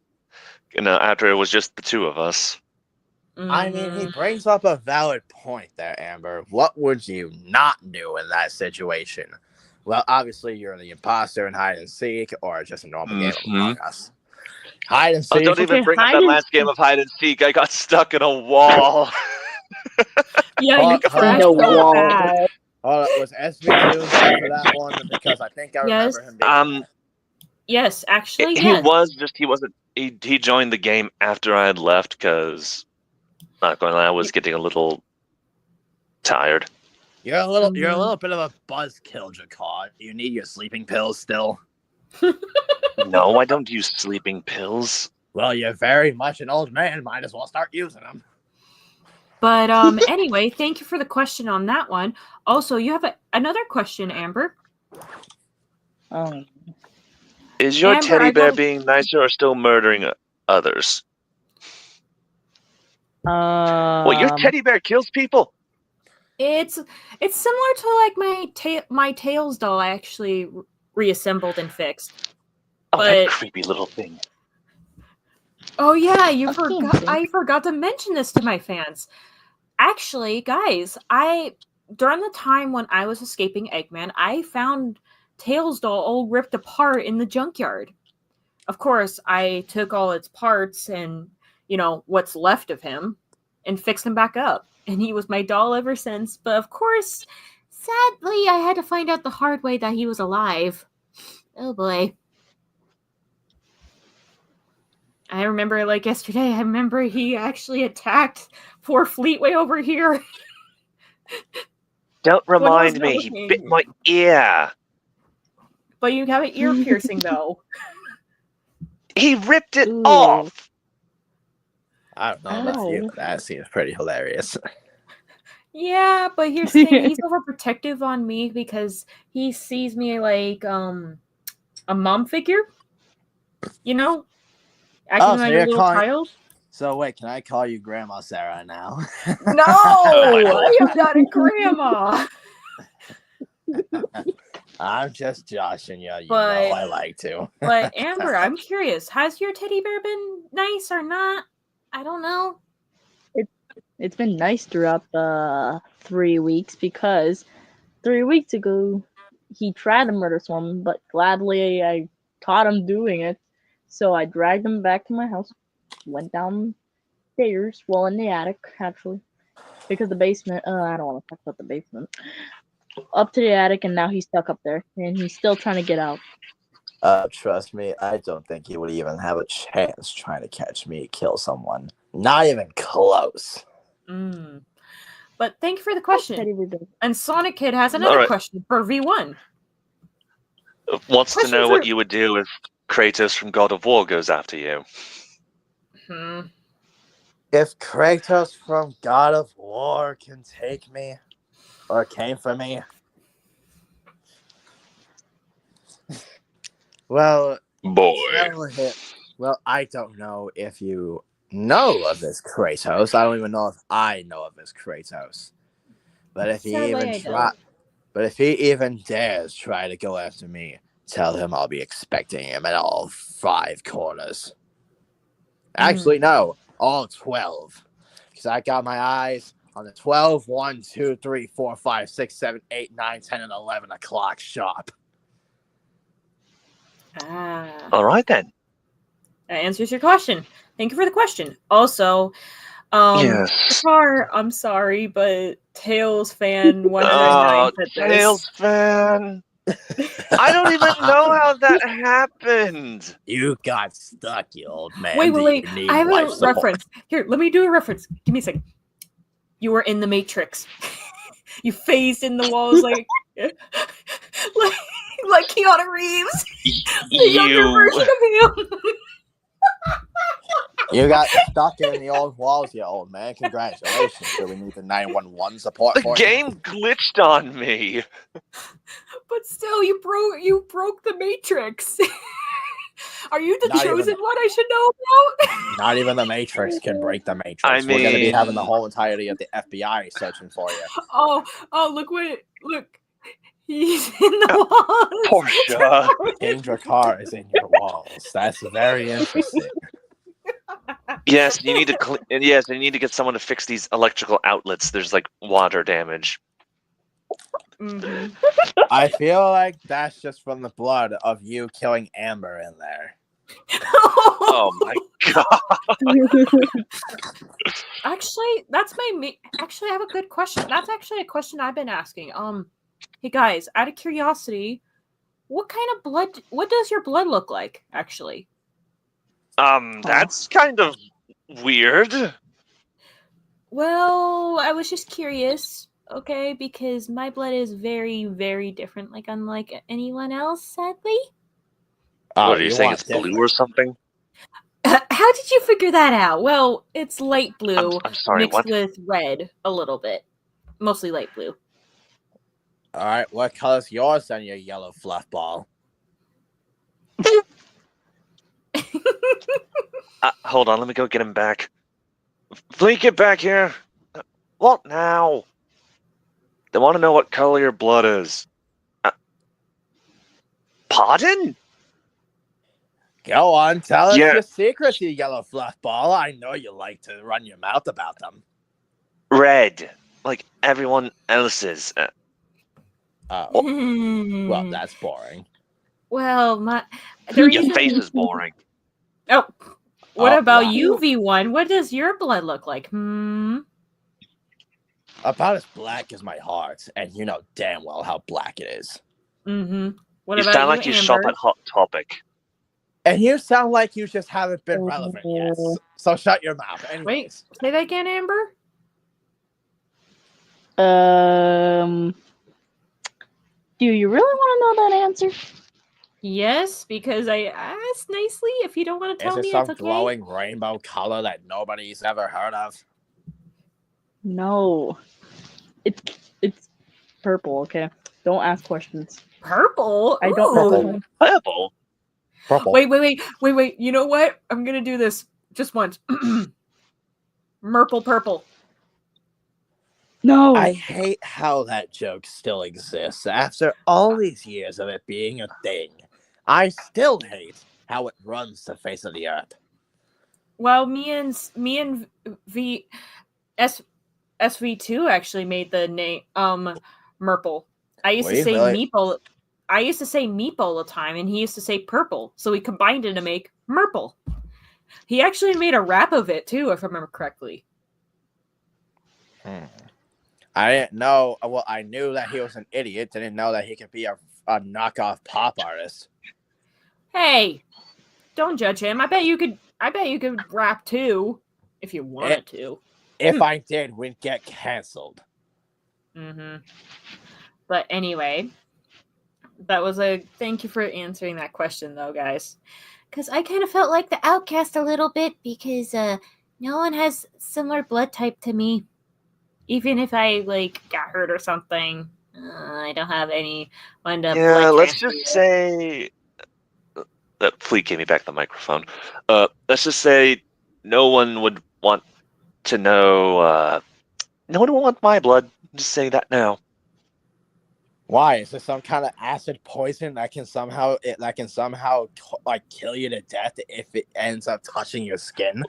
After it was just the two of us. I mean, he brings up a valid point there, Amber. What would you not do in that situation? Well, obviously, you're the imposter in hide and seek, or just a normal game of Among Us. Hide and seek. Oh, don't even bring up that last game of hide and seek. I got stuck in a wall. Yeah, you crashed so bad. Was SV2 there for that one? Because I think I remember him being Yes, actually, he wasn't. He joined the game after I had left because, not going to lie, I was getting a little tired. You're a little bit of a buzzkill, Jacquard. Do you need your sleeping pills still? No, I don't use sleeping pills. Well, you're very much an old man. Might as well start using them. But anyway, thank you for the question on that one. Also, you have another question, Amber. Is your teddy bear being nicer or still murdering others? Well, your teddy bear kills people. It's similar to like my Tails doll I actually reassembled and fixed. Oh, that creepy little thing. Oh yeah, I forgot to mention this to my fans. Actually, guys, during the time when I was escaping Eggman, I found Tails doll all ripped apart in the junkyard. Of course, I took all its parts and, what's left of him and fixed him back up. And he was my doll ever since. But of course, sadly, I had to find out the hard way that he was alive. Oh boy. I remember, like yesterday, I remember he actually attacked poor Fleetway over here. Don't When I was remind me, not he looking. bit my ear. But you have an ear piercing, though. He ripped it Ooh. off. I don't know about you, Ow. but that seems pretty hilarious. Yeah, but here's the thing. He's overprotective on me because he sees me like a mom figure. Acting so like a you're little calling- child. So wait, can I call you Grandma Sarah now? No! I am not a grandma! I'm just joshing you. You But- know I like to. But Amber, I'm curious. Has your teddy bear been nice or not? I don't know. It's been nice throughout the 3 weeks because 3 weeks ago he tried to murder someone, but gladly I caught him doing it. So I dragged him back to my house, went downstairs, well, in the attic actually, because the basement. I don't want to talk about the basement. Up to the attic, and now he's stuck up there, and he's still trying to get out. Trust me, I don't think he would even have a chance trying to catch me kill someone. Not even close. But thank you for the Teddy question. bear. And Sonic Kid has another Alright. question for V1. Wants to Question know for- what you would do if Kratos from God of War goes after you. If Kratos from God of War can take me, or came for me, well, I don't know if you know of this Kratos. I don't even know if I know of this Kratos. But if he even dares try to go after me, tell him I'll be expecting him at all 5 corners. Actually, no, all 12. Because I got my eyes on the 12, 1, 2, 3, 4, 5, 6, 7, 8, 9, 10, and 11 o'clock sharp. All right, then. That answers your question. Thank you for the question. Also, Yes. Car, I'm sorry, but Tails fan 109 said this. Tails fan. I don't even know how that happened. You got stuck, you old man. Wait. You need I have life a support. reference. Here, let me do a reference. Give me a second. You were in the Matrix. You phased in the walls like Keanu Reeves. The younger version of him. You got stuck in the old walls, you old man. Congratulations. Do we need the 911 support The for game glitched on me. But still, you broke the Matrix. Are you the Not even- chosen one I should know about? Not even the Matrix can break the Matrix. I We're going to be mean- having the whole entirety of the FBI searching for you. Oh, look. He's in the walls. Portia. King Drakkar is in your walls. That's very interesting. Yes, you need to. Yes, you need to get someone to fix these electrical outlets. There's like water damage. Mhm. I feel like that's just from the blood of you killing Amber in there. Oh my god! Actually, that's actually, I have a good question. That's actually a question I've been asking. Hey guys, out of curiosity, what kind of blood? What does your blood look like? Actually, That's kind of weird. well, I was just curious. Okay, because my blood is very, very different. Like unlike anyone else, sadly. What are you saying? want It's blue or something? How did you figure that out? Well, it's light blue I'm sorry. mixed What? with red a little bit, mostly light blue. All right, what color's yours then, you yellow fluff ball? Hold on. Let me go get him back. Flea, get back here. What now? They want to know what color your blood is. Pardon? Go on, tell us Yeah. your secrets, you yellow fluff ball. I know you like to run your mouth about them. Red, like everyone else's. Oh, well, that's boring. Well, the Your reason. face is boring. Oh, what Oh, about wow. you, V1? What does your blood look like? About as black as my heart, and you know damn well how black it is. Mm-hmm. What You about sound you, like you shop Amber? at Hot Topic. And you sound like you just haven't been relevant yet. So shut your mouth. Wait, Anyways. say that again, Amber? Do you really want to know that answer? Yes, because I asked nicely. If you don't want to Is tell it me, some it's okay. glowing rainbow color that nobody's ever heard of? No. It's purple, okay? Don't ask questions. Purple? I don't Ooh. know. Purple. Purple. Wait. You know what? I'm gonna do this just once. Merple purple. No. I hate how that joke still exists after all these years of it being a thing. I still hate how it runs the face of the earth. Well, me and SV2 actually made the name Merple. I used to Wait, say really? meeple. I used to say meeple all the time, and he used to say purple. So we combined it to make Merple. He actually made a rap of it too, if I remember correctly. I didn't know. Well, I knew that he was an idiot. Didn't know that he could be a knockoff pop artist. Hey, don't judge him. I bet you could rap too if you wanted to. If I did, we'd get canceled. Mm-hmm. But anyway, that was thank you for answering that question though, guys. Because I kind of felt like the outcast a little bit because no one has similar blood type to me. Even if I got hurt or something, I don't have any blood Let's transfusion. just say that Fleet gave me back the microphone. Let's just say no one would want to know. No one would want my blood. Just say that now. Why? Is there some kind of acid poison that can somehow kill you to death if it ends up touching your skin?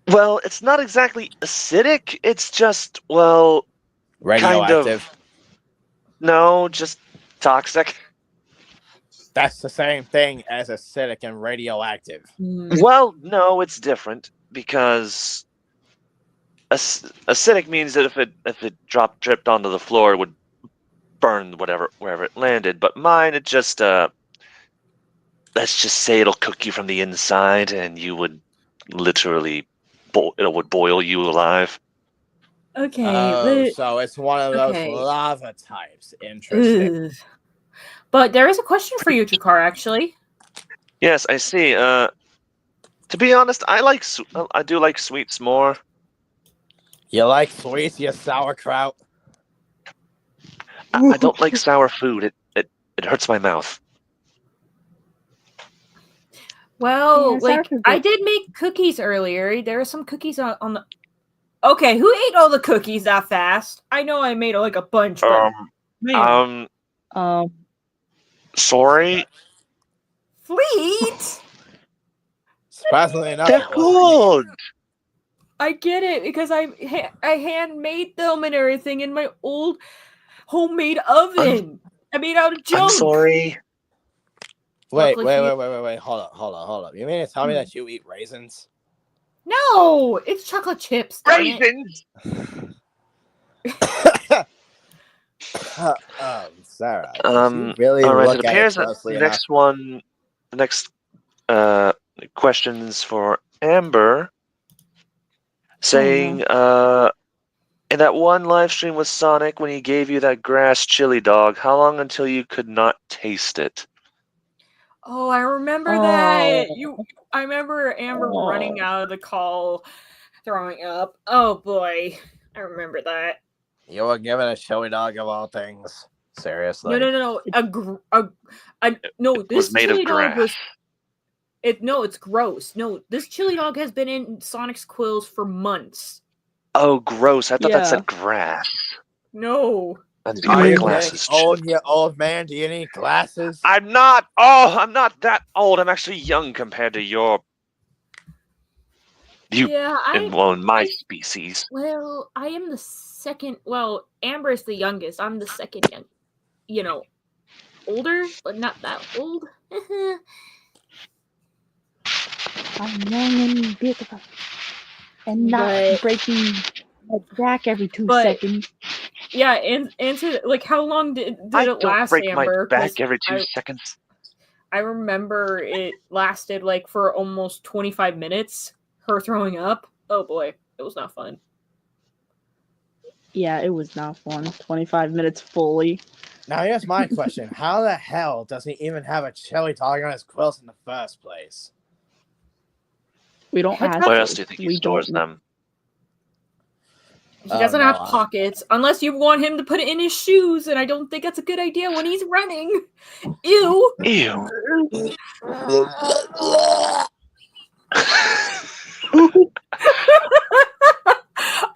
Well, it's not exactly acidic. It's just kind Radioactive. of. No, just toxic. That's the same thing as acidic and radioactive. Well, no, it's different because acidic means that if it dripped onto the floor, it would burn wherever it landed. But mine, it just let's just say it'll cook you from the inside, and you would literally it would boil you alive. Okay. So it's one of those Okay. lava types. Interesting. Ugh. But there is a question for you, Jakar, actually. Yes, I see. To be honest, I do like sweets more. You like sweets, you sauerkraut? I don't like sour food. It hurts my mouth. Well, Yeah, I did make cookies earlier. There are some cookies on the. Okay, who ate all the cookies that fast? I know I made a bunch, but man. Sorry. Fleet. Surprisingly enough, They're it wasn't me. good. I get it because I handmade them and everything in my old homemade oven. I made out of junk. I'm sorry. Wait. Hold up. You mean to tell me that you eat raisins? No, it's chocolate chips. Raisins. Sarah. All right. It appears that the next questions for Amber, saying in that one live stream with Sonic when he gave you that grass chili dog, how long until you could not taste it? Oh, I remember that. I remember Amber running out of the call, throwing up. Oh boy, I remember that. You were given a chili dog of all things. Seriously? No. No, It was made of grass. It's gross. No, this chili dog has been in Sonic's quills for months. Oh, gross! I thought that said grass. No. Are you glasses, old? You old man? Do you need glasses? I'm not. Oh, I'm not that old. I'm actually young compared to your. In my species. Well, I am the second. Well, Amber is the youngest. I'm the second young. older, but not that old. I'm young and beautiful, and not But- breaking my back every 2 but- seconds. Yeah, and answer like how long did I it don't last, break Amber? my 'Cause back every 2 seconds. I remember it lasted like for almost 25 minutes. Her throwing up. Oh boy, it was not fun. Yeah, it was not fun. 25 minutes fully. Now here's my question: how the hell does he even have a chili dog on his quilts in the first place? We don't What ask. Where else do you think We he stores don't- them? He Oh, doesn't no, have pockets unless you want him to put it in his shoes, and I don't think that's a good idea when he's running. Ew. Ew.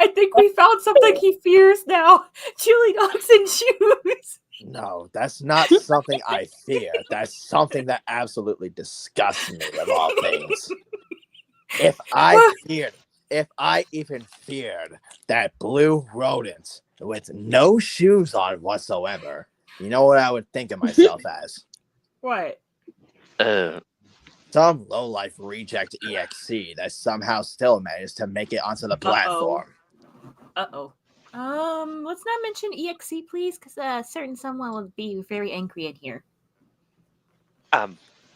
I think we found something he fears now. Chili dogs and shoes. No, that's not something I fear. That's something that absolutely disgusts me of all things. If I even feared that blue rodent with no shoes on whatsoever, you know what I would think of myself as? What? Some lowlife reject EXC that somehow still managed to make it onto the platform. Uh-oh. Let's not mention EXC, please, because certain someone will be very angry in here.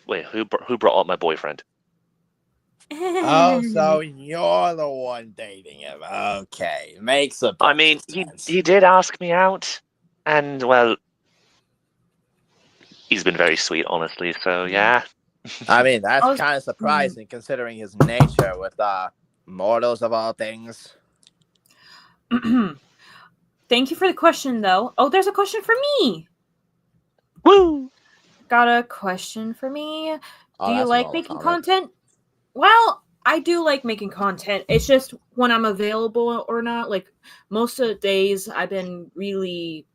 Wait, who brought up my boyfriend? Oh, so you're the one dating him. Okay, makes a bit I mean, of sense. he did ask me out, and well, he's been very sweet, honestly. So yeah. I mean, that's Oh, kind of surprising considering his nature with mortals of all things. Thank you for the question, though. Oh, there's a question for me. Woo! Got a question for me. Oh, Do you that's like normal making comment. content? Well, I do like making content. It's just when I'm available or not. Like, most of the days I've been really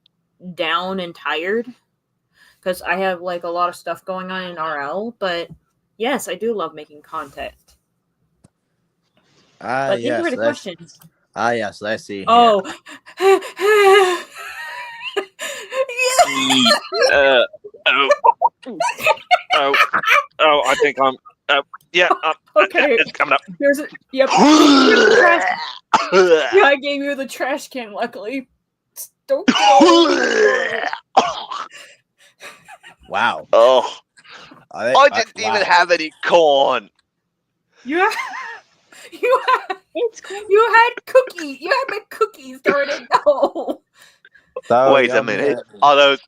down and tired because I have like a lot of stuff going on in RL. But yes, I do love making content. But thank you for the questions. Yes, let's see here. Oh. I think I'm. Yeah. Okay. It's coming up. There's a yep. Yeah, I gave you the trash can. Luckily, don't get all Wow. Oh, I didn't wow. even have any corn. You had cookies. You had my cookies. Darn it! No. So Wait a minute. Are those?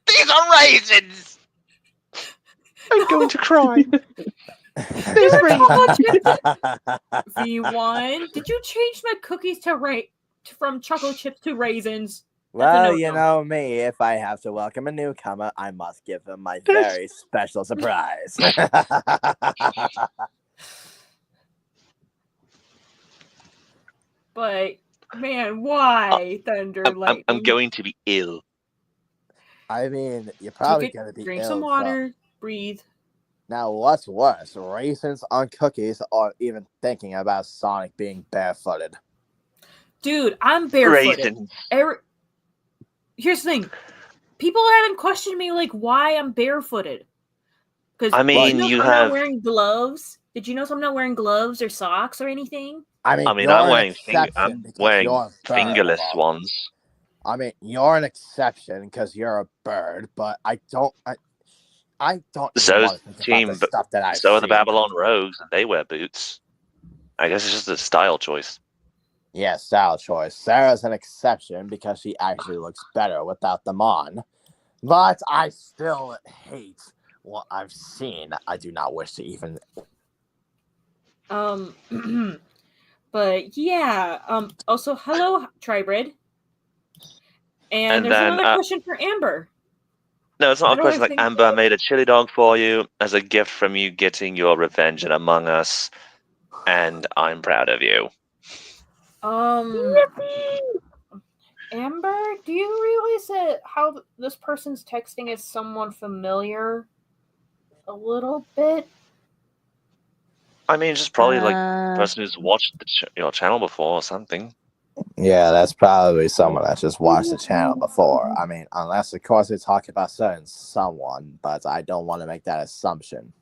These are raisins. I'm going to cry. These raisins. V1, did you change my cookies from chocolate chips to raisins? Well, you know me. If I have to welcome a newcomer, I must give them my very special surprise. But man, why Thunder Lightning? I'm going to be ill. I mean, you're probably going to be drink ill. some water, breathe. Now, what's worse, raisins on cookies, or even thinking about Sonic being barefooted? Dude, I'm barefooted. Raisins. Here's the thing: people haven't questioned me like why I'm barefooted. Because I mean, I'm not wearing gloves. Did you notice I'm not wearing gloves or socks or anything? I mean, I'm wearing fingerless ones. I mean, you're an exception because you're a bird, but I don't. So want to think about the stuff that I've so are the seen. Babylon Rogues, and they wear boots. I guess it's just a style choice. Yeah, style choice. Sarah's an exception because she actually looks better without them on. But I still hate what I've seen. I do not wish to even. But yeah. Also, hello, Tribrid. And there's then, another question for Amber. No, it's not a question like Amber. I made a chili dog for you as a gift from you getting your revenge in Among Us, and I'm proud of you. Amber, do you realize that how this person's texting is someone familiar? A little bit. I mean, just probably like the person who's watched your channel before or something. Yeah, that's probably someone that's just watched the channel before. I mean, unless, of course, they're talking about certain someone, but I don't want to make that assumption.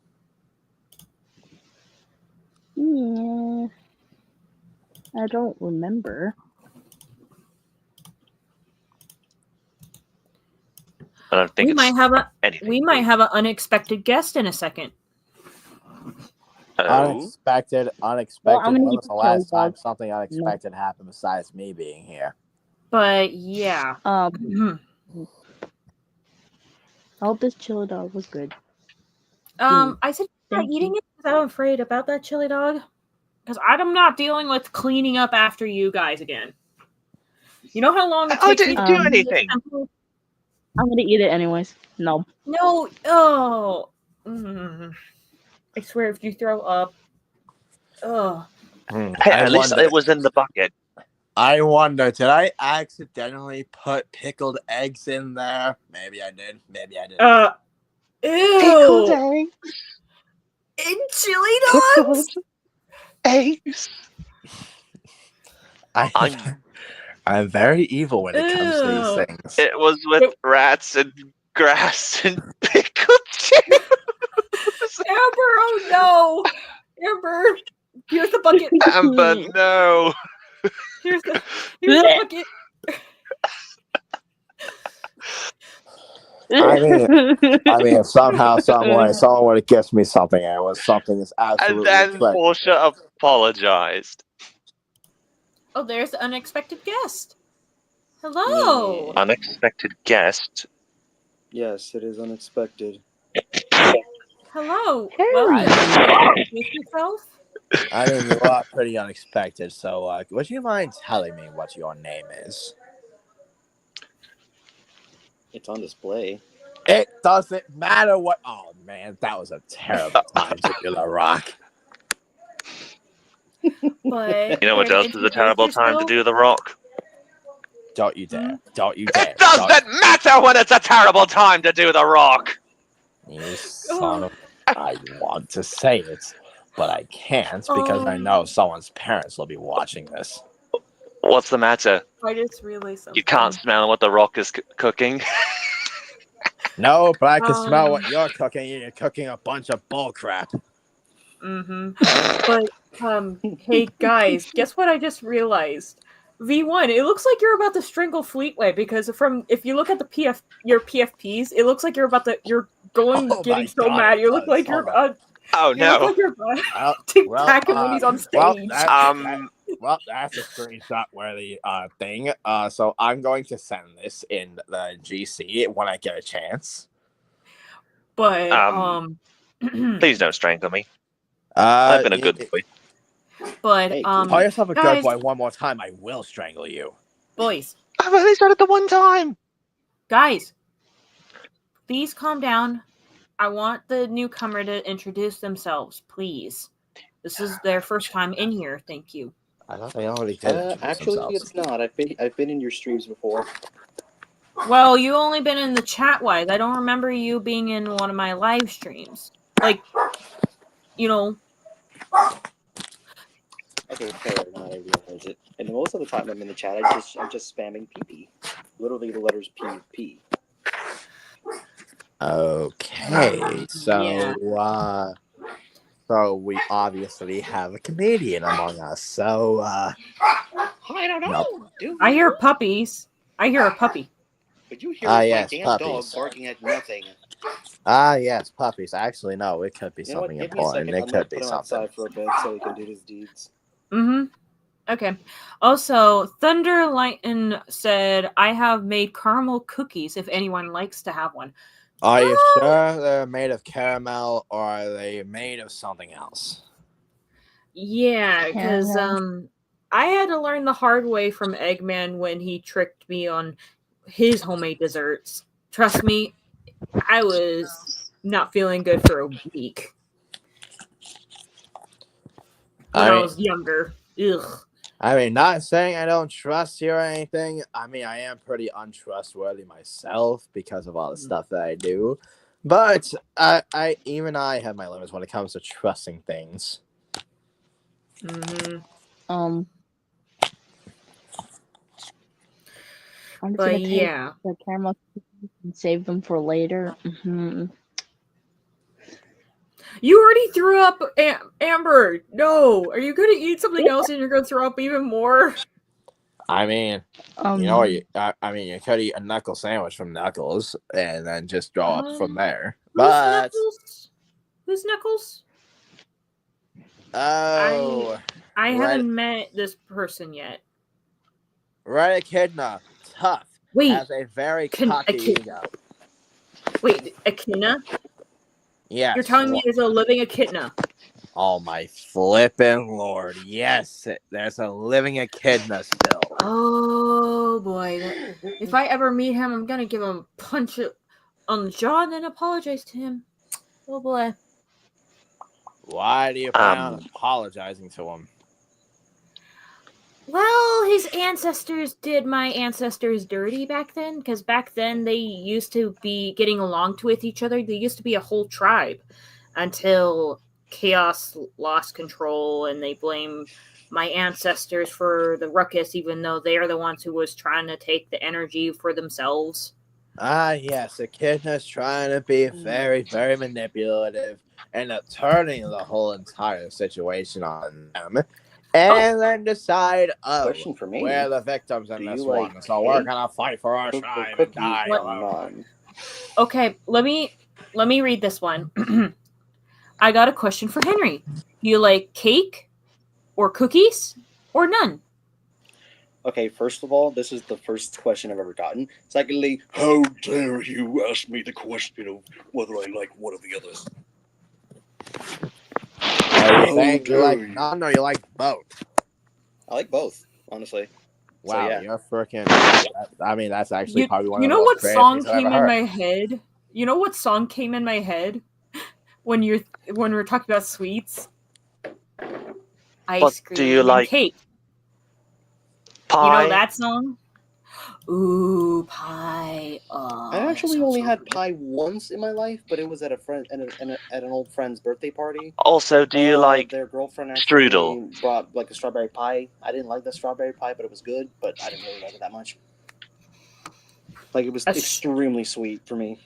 Yeah. I don't remember. I don't think We it's might have anything. we might have an unexpected guest in a second. Oh, Unexpected. Well, I'm When gonna was eat the the last chili time dog. something unexpected happened besides me being here? But yeah. I hope this chili dog was good. I said I'm Thank not eating you. it because I'm afraid about that chili dog. Because I'm not dealing with cleaning up after you guys again. You know how long it I takes me didn't to do clean this anything. temple? I'm gonna eat it anyways. No. No. Oh. I swear, if you throw up. Oh. Hey, I at least wonder. it was in the bucket. I wonder, did I accidentally put pickled eggs in there? Maybe I did. Maybe I didn't. Pickled Ew. eggs. And chili Pickled dogs? eggs. I'm very evil when it comes to these Ew. things. It was with rats and grass and pickled chips. Amber, oh no! Amber, here's the bucket. Amber, no. Here's the bucket. I mean, if somehow, some way, someone would have given me something, and it was something that's And absolutely then Portia apologized. Oh, there's the unexpected guest. Hello. Yeah. Unexpected guest. Yes, it is unexpected. Hello. Hey. Well, introduce yourself. I mean, you are pretty unexpected, so would you mind telling me what your name is? It's on display. It doesn't matter what. Oh man, that was a terrible time to do the rock. But You know what care to else is a terrible introduce time to yourself? do the rock? Don't you dare! Don't you dare! It doesn't matter when it's a terrible time to do the rock. You son of. I want to say it, but I can't because I Oh. know someone's parents will be watching this. What's the matter? I just realized something. You can't smell what the rock is cooking. No, but I can smell what you're cooking. You're cooking a bunch of bull crap. But hey guys, guess what I just realized? V1, it looks like you're about to strangle Fleetway because if you look at the your PFPs, it looks like you're getting so God, mad. You look like you're Oh you look no. like you're about to attack him when he's on stage. Well, that's a screenshot worthy thing. So I'm going to send this in the GC when I get a chance. But Please don't strangle me. I've been a good boy. But Hey, call yourself a guys, good boy one more time, I will strangle you. Boys, I've only done it the one time. Guys, please calm down. I want the newcomer to introduce themselves, please. This is their first time in here. Thank you. I thought they already did introduce Actually, themselves. it's not. I've been in your streams before. Well, you only been in the chat wise. I don't remember you being in one of my live streams. Like, you know. Okay, fair. Now I realize it. And most of the time I'm in the chat, I'm just spamming PP. Literally the letters PP. Okay, so so we obviously have a comedian among us. So I don't know. Dude, I hear puppies. I hear a puppy. But you hear my yes, damn puppies. dog barking at nothing. Yes, puppies. Actually, no, it could be You know what? something Give me a important. second. It I'm gonna could be put him something. outside for a bit so he can do his deeds. Okay. Also, Thunder Lightning said, I have made caramel cookies if anyone likes to have one. Are you sure they're made of caramel or are they made of something else? Yeah, because I had to learn the hard way from Eggman when he tricked me on his homemade desserts. Trust me, I was not feeling good for a week when I was younger. Ugh. I mean, not saying I don't trust you or anything. I mean, I am pretty untrustworthy myself because of all the stuff that I do. But I have my limits when it comes to trusting things. I'm just But gonna take yeah. the caramel cookies and save them for later. You already threw up, Amber. No. Are you going to eat something else and you're going to throw up even more? I mean, you know what? I mean, you could eat a knuckle sandwich from Knuckles and then just throw up from there. Who's But Knuckles? Who's Knuckles? oh, I haven't met this person yet. Red Echidna, tough, Wait, has a very cocky ego. Wait, Echidna? Yes. You're telling me there's a living Echidna? Oh my flippin' lord! Yes, there's a living Echidna still. Oh boy! If I ever meet him, I'm gonna give him a punch on the jaw and then apologize to him. Oh boy! Why do you plan on apologizing to him? Well, his ancestors did my ancestors dirty back then, because back then they used to be getting along with each other. They used to be a whole tribe until Chaos lost control and they blame my ancestors for the ruckus, even though they're the ones who was trying to take the energy for themselves. Ah, yes, Echidna's trying to be very, very manipulative and turning the whole entire situation on them. And then decide, Question for me. we're the victims in this like one, so we're gonna fight for our tribe and die alone. None. Okay, let me read this one. I got a question for Henry. Do you like cake or cookies or none? Okay, first of all, this is the first question I've ever gotten. Secondly, how dare you ask me the question of whether I like one or the others? Are you saying you like none or you like both? I like both, honestly. Wow, so, yeah. you're freaking. I mean, that's actually probably one of the most what creative song things I've came ever in heard. my head? You know what song came in my head when we're talking about sweets? Ice cream do you and like? cake. Pie? You know that song? Ooh, pie. Oh, I actually only had good. pie once in my life, but it was at at an old friend's birthday party. Also, do you like their girlfriend actually strudel? brought like a strawberry pie. I didn't like the strawberry pie, but it was good. But I didn't really like it that much. Like it was extremely sweet for me.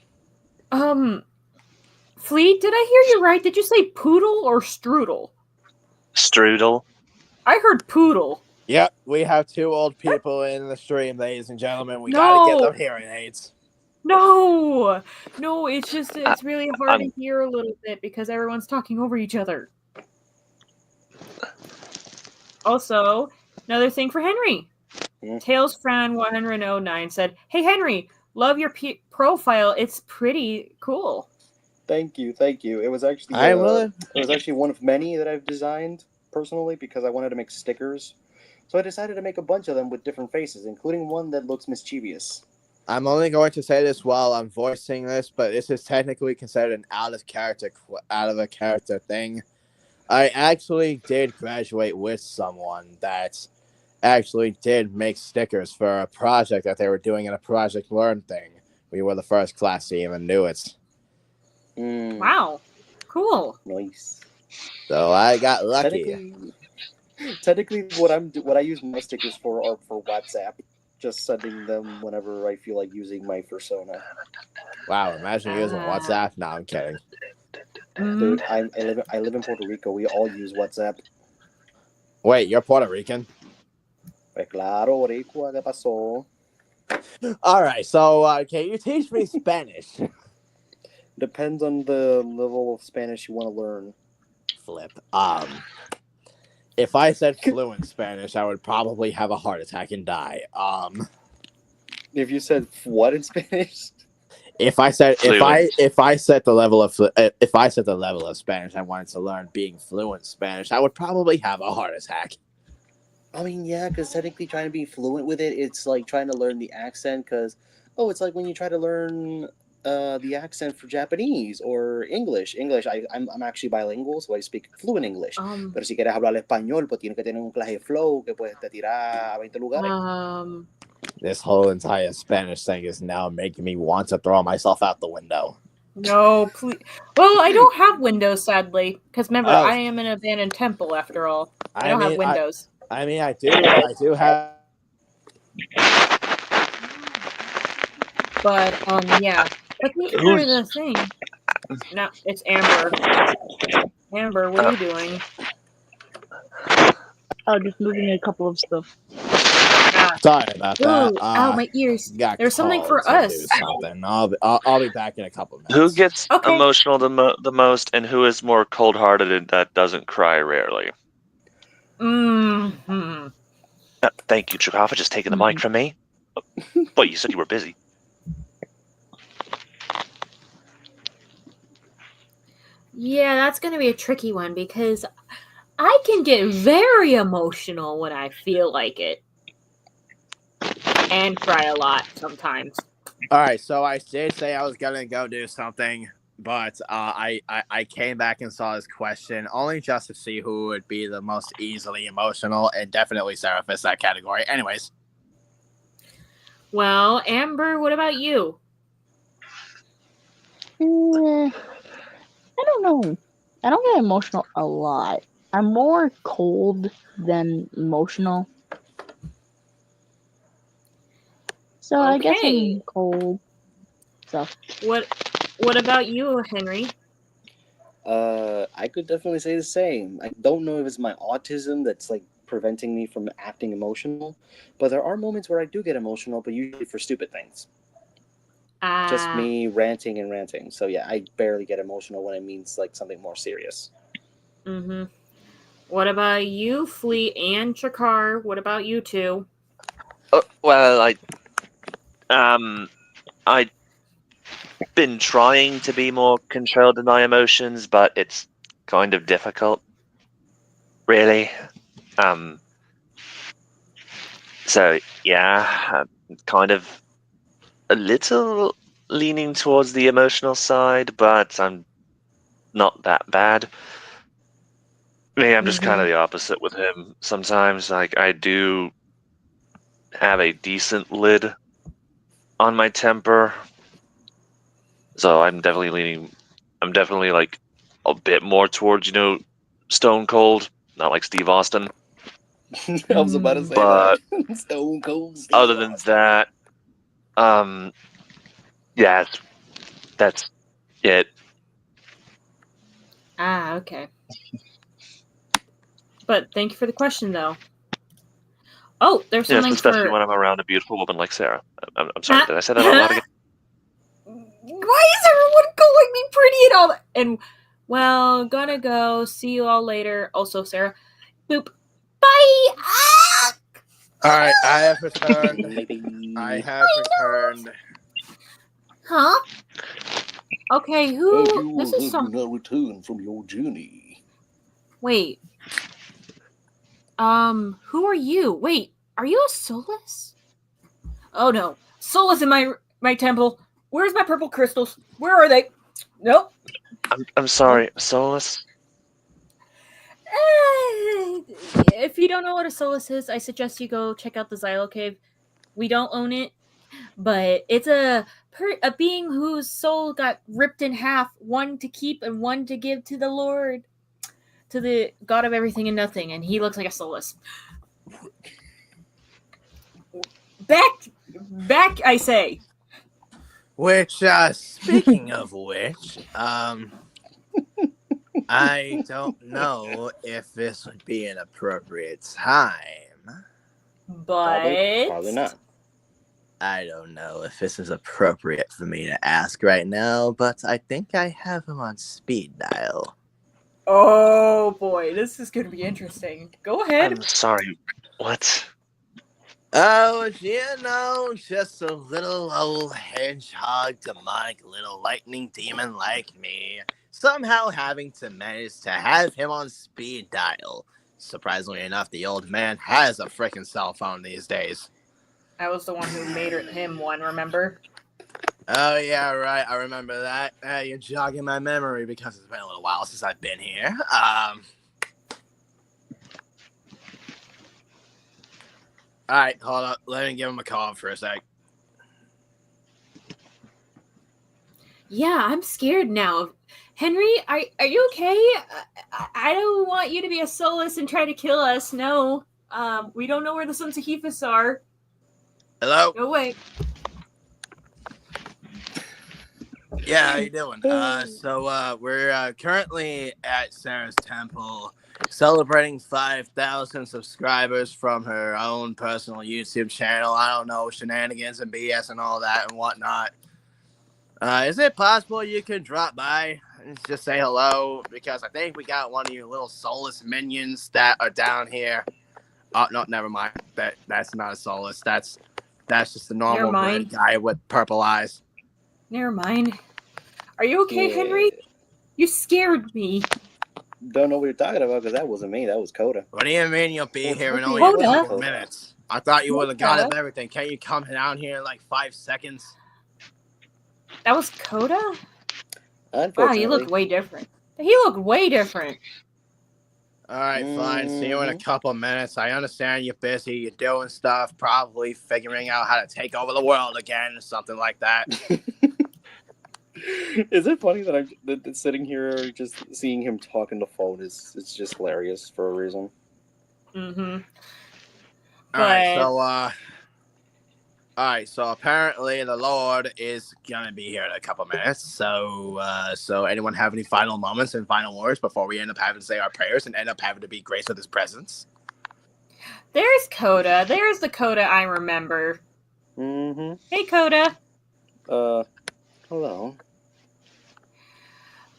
Fleet, did I hear you right? Did you say poodle or strudel? Strudel. I heard poodle. Yep, we have two old people in the stream, ladies and gentlemen. We gotta get them hearing aids. No, it's just it's really hard to hear a little bit because everyone's talking over each other. Also, another thing for Henry. TailsFran109 said, "Hey Henry, love your profile. It's pretty cool." Thank you. It was actually it was actually one of many that I've designed personally because I wanted to make stickers. So I decided to make a bunch of them with different faces, including one that looks mischievous. I'm only going to say this while I'm voicing this, but this is technically considered an out of a character thing. I actually did graduate with someone that actually did make stickers for a project that they were doing in a Project Learn thing. We were the first class to even do it. Wow, cool. Nice. So I got lucky. Technically, what I use my stickers for are for WhatsApp. Just sending them whenever I feel like using my persona. Wow! Imagine using WhatsApp. No, I'm kidding. Dude, I live in Puerto Rico. We all use WhatsApp. Wait, you're Puerto Rican? Claro, Boricua, ¿qué pasó? All right, so can you teach me Spanish? Depends on the level of Spanish you want to learn. Flip. If I said fluent Spanish, I would probably have a heart attack and die. If you said what in Spanish? If I said if I set the level of Spanish I wanted to learn being fluent Spanish, I would probably have a heart attack. I mean, yeah, because technically trying to be fluent with it, it's like trying to learn the accent. Because it's like when you try to learn the accent for Japanese or English. I'm actually bilingual, so I speak fluent English. Pero si quieres hablar español, pues tienes que tener un clase de flow que puedes te tirar a 20 lugares. This whole entire Spanish thing is now making me want to throw myself out the window. No, please. Well, I don't have windows, sadly, because remember, I am in an abandoned temple. After all, I don't have windows. I do have. But yeah. But thank you for the thing. No, it's Amber. Amber, what are you doing? Oh, just moving a couple of stuff. Ah. Sorry about that. Ooh, ow, my ears. Got There's something called for to us. do something. I'll be back in a couple minutes. Who gets Okay. emotional the most, and who is more cold-hearted and that doesn't cry rarely? Mm-hmm. Thank you, Chikov, for just taking the mic from me. But you said you were busy. Yeah, that's going to be a tricky one because I can get very emotional when I feel like it. And cry a lot sometimes. All right, so I did say I was gonna go do something, but I came back and saw this question only just to see who would be the most easily emotional, and definitely Sarah fits that category. Anyways, Well, Amber, what about you? I don't know. I don't get emotional a lot. I'm more cold than emotional. So I guess Okay. I'm cold. So What about you, Henry? I could definitely say the same. I don't know if it's my autism that's like preventing me from acting emotional, but there are moments where I do get emotional, but usually for stupid things. Just me ranting and ranting. So yeah, I barely get emotional when it means like something more serious. Mm-hmm. What about you, Flea and Chakar? What about you two? Well, I've been trying to be more controlled in my emotions, but it's kind of difficult, really. So yeah, I'm kind of a little leaning towards the emotional side, but I'm not that bad. Maybe I'm just kind of the opposite with him. Sometimes, like, I do have a decent lid on my temper, so I'm definitely like a bit more towards, Stone Cold, not like Steve Austin. I was about to say But that. Stone Cold Steve other than Austin. that, yeah, that's it. Okay. But thank you for the question, though. Oh, there's Yes, something especially for. when I'm around a beautiful woman like Sarah. I'm sorry, did I say that out loud again? Why is everyone calling me pretty and all that? And well, gonna go. See you all later. Also, Sarah. Boop. Bye. all right, I have returned. Maybe. I have returned. Huh? Okay, who? This is some. now return from your journey? Wait. Who are you? Wait, are you a Solus? Oh no, Solus in my temple. Where's my purple crystals? Where are they? Nope. I'm sorry, Solus. If you don't know what a Solus is, I suggest you go check out the Xylo Cave. We don't own it, but it's a being whose soul got ripped in half, one to keep and one to give to the Lord, to the God of everything and nothing, and he looks like a Solus. Back, I say. Which, speaking of which, I don't know if this would be an appropriate time. But Probably not. I don't know if this is appropriate for me to ask right now, but I think I have him on speed dial. Oh boy, this is gonna be interesting. Go ahead. I'm sorry. What? Oh, just a little old hedgehog, demonic little lightning demon like me, somehow having to manage to have him on speed dial. Surprisingly enough, the old man has a freaking cell phone these days. I was the one who made him one, remember? Oh, yeah, right. I remember that. You're jogging my memory because it's been a little while since I've been here. All right, hold up. Let me give him a call for a sec. Yeah, I'm scared now. Henry, are you okay? I don't want you to be a Solus and try to kill us. No. We don't know where the Sons of Hephus are. Hello? Go away. Yeah, how you doing? We're currently at Sarah's temple celebrating 5,000 subscribers from her own personal YouTube channel. I don't know, shenanigans and BS and all that and whatnot. Is it possible you could drop by and just say hello? Because I think we got one of your little soulless minions that are down here. Oh, no, never mind. That's not a soulless. That's just a normal red guy with purple eyes. Never mind. Are you okay, Henry? You scared me. Don't know what you're talking about because that wasn't me. That was Coda. What do you mean you'll be here in only Coda? a couple of minutes? I thought you would have got of everything. Can't you come down here in like 5 seconds? That was Coda? Unfortunately. Wow, you look way different. He looked way different. All right, fine. See you in a couple of minutes. I understand you're busy. You're doing stuff, probably figuring out how to take over the world again or something like that. Is it funny that I'm sitting here just seeing him talk on the phone? It's just hilarious for a reason. Mm-hmm. All right, so apparently the Lord is gonna be here in a couple minutes. So anyone have any final moments and final words before we end up having to say our prayers and end up having to be graced with his presence? There's Coda. There's the Coda I remember. Mm-hmm. Hey, Coda. Hello.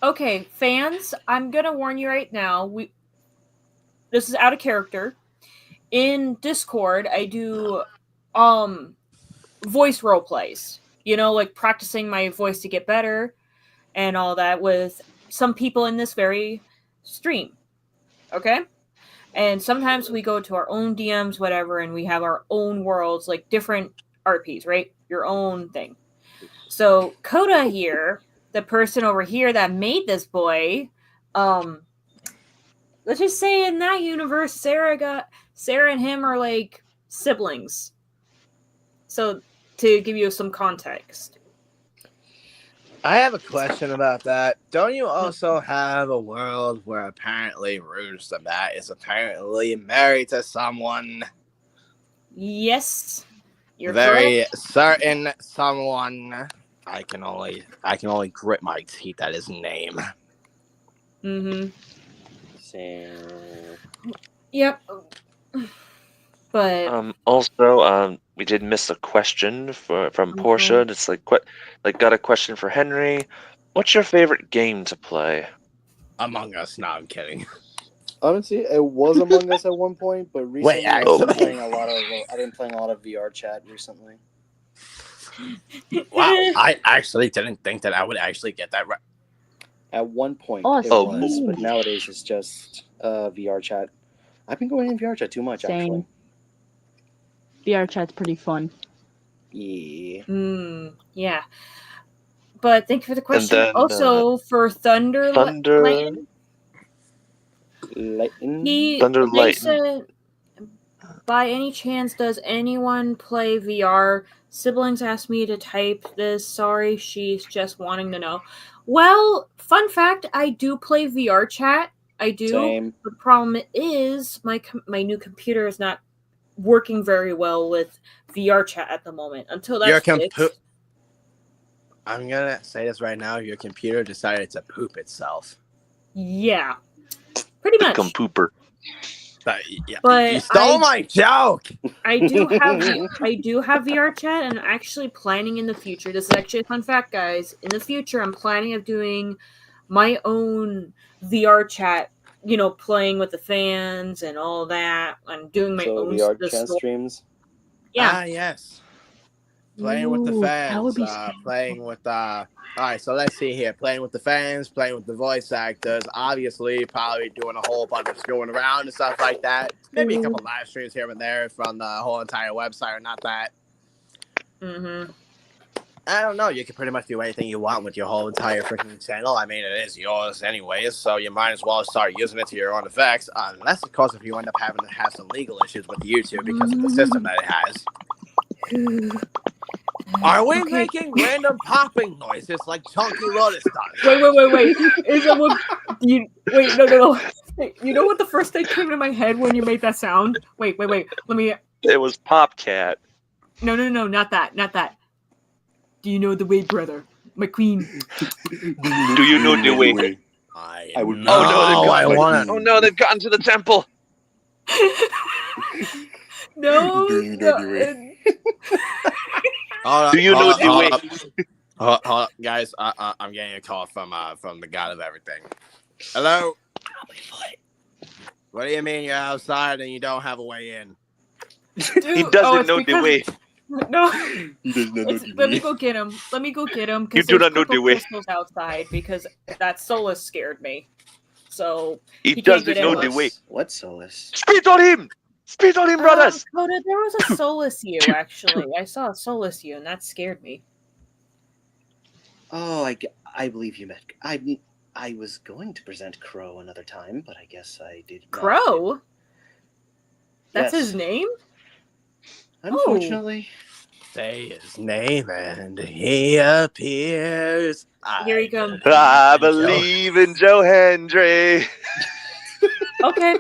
Okay, fans, I'm gonna warn you right now. This is out of character. In Discord, I do voice role plays. You know, like practicing my voice to get better and all that with some people in this very stream. Okay? And sometimes we go to our own DMs, whatever, and we have our own worlds, like different RPs, right? Your own thing. So Coda here, the person over here that made this boy, let's just say in that universe, Sarah and him are like siblings. So to give you some context. I have a question about that. Don't you also have a world where apparently Rouge the Bat is apparently married to someone? Yes. You're very correct. certain someone. I can only grit my teeth at his name. Mm-hmm. Same. Yep. But also, we did miss a question from Portia. It's like got a question for Henry. What's your favorite game to play? Among Us. No, I'm kidding. Honestly, it was Among Us at one point, but recently I've been playing a lot of VR chat recently. Wow, I actually didn't think that I would actually get that right. At one point it was, but nowadays it's just VR chat. I've been going in VR chat too much, actually. VR chat's pretty fun. Yeah. Yeah. But thank you for the question. Then, also for Thunder. Lightning. They said, by any chance, does anyone play VR? Siblings asked me to type this. Sorry, she's just wanting to know. Well, fun fact, I do play VR chat. I do. Same. The problem is my new computer is not working very well with VR chat at the moment. Until that's fixed. I'm gonna say this right now. Your computer decided to poop itself. Yeah, pretty much. Become pooper. But you stole my joke. I do have VR chat, and I'm actually planning in the future. This is actually a fun fact, guys. In the future, I'm planning of doing my own VR chat. You know, playing with the fans and all that, and doing my own VR chat streams. Yeah. Ah, yes. Playing with the fans. That would be playing with all right, so let's see here. Playing with the fans, playing with the voice actors, obviously probably doing a whole bunch of screwing around and stuff like that. Maybe a couple live streams here and there from the whole entire website or not that. Mm-hmm. I don't know. You can pretty much do anything you want with your whole entire freaking channel. I mean, it is yours anyways, so you might as well start using it to your own effects. Unless, of course, if you end up having to have some legal issues with YouTube because of the system that it has. Are we making random popping noises like Chunky Lotus does? Wait. Is it what? Wait, no. You know what the first thing came to my head when you made that sound? Wait. Let me. It was Popcat. No, not that. Do you know the way, brother? My queen. Do you know the way? I would. know. Oh no, they've I got. want Oh no, they've gotten to the temple. No. Do you know the way? Do you know the way? Hold up, guys. I'm getting a call from the god of everything. Hello. What do you mean you're outside and you don't have a way in? Dude, He doesn't it's know the because- way. No. He does not know the Let me way. go get him. Let me go get him You because do there's not know the purple way. crystals outside because that Solus scared me. So He can't doesn't get in know with the us. way. What Solus? Spit on him! Spit on him, brothers! Coda, there was a Solus you actually. I saw a Solus you and that scared me. Oh, I believe you met. I was going to present Crow another time, but I guess I did not. Crow? That's Yes. his name? Unfortunately. Say his name and he appears. Here he comes. I believe in Joe Hendry. Okay.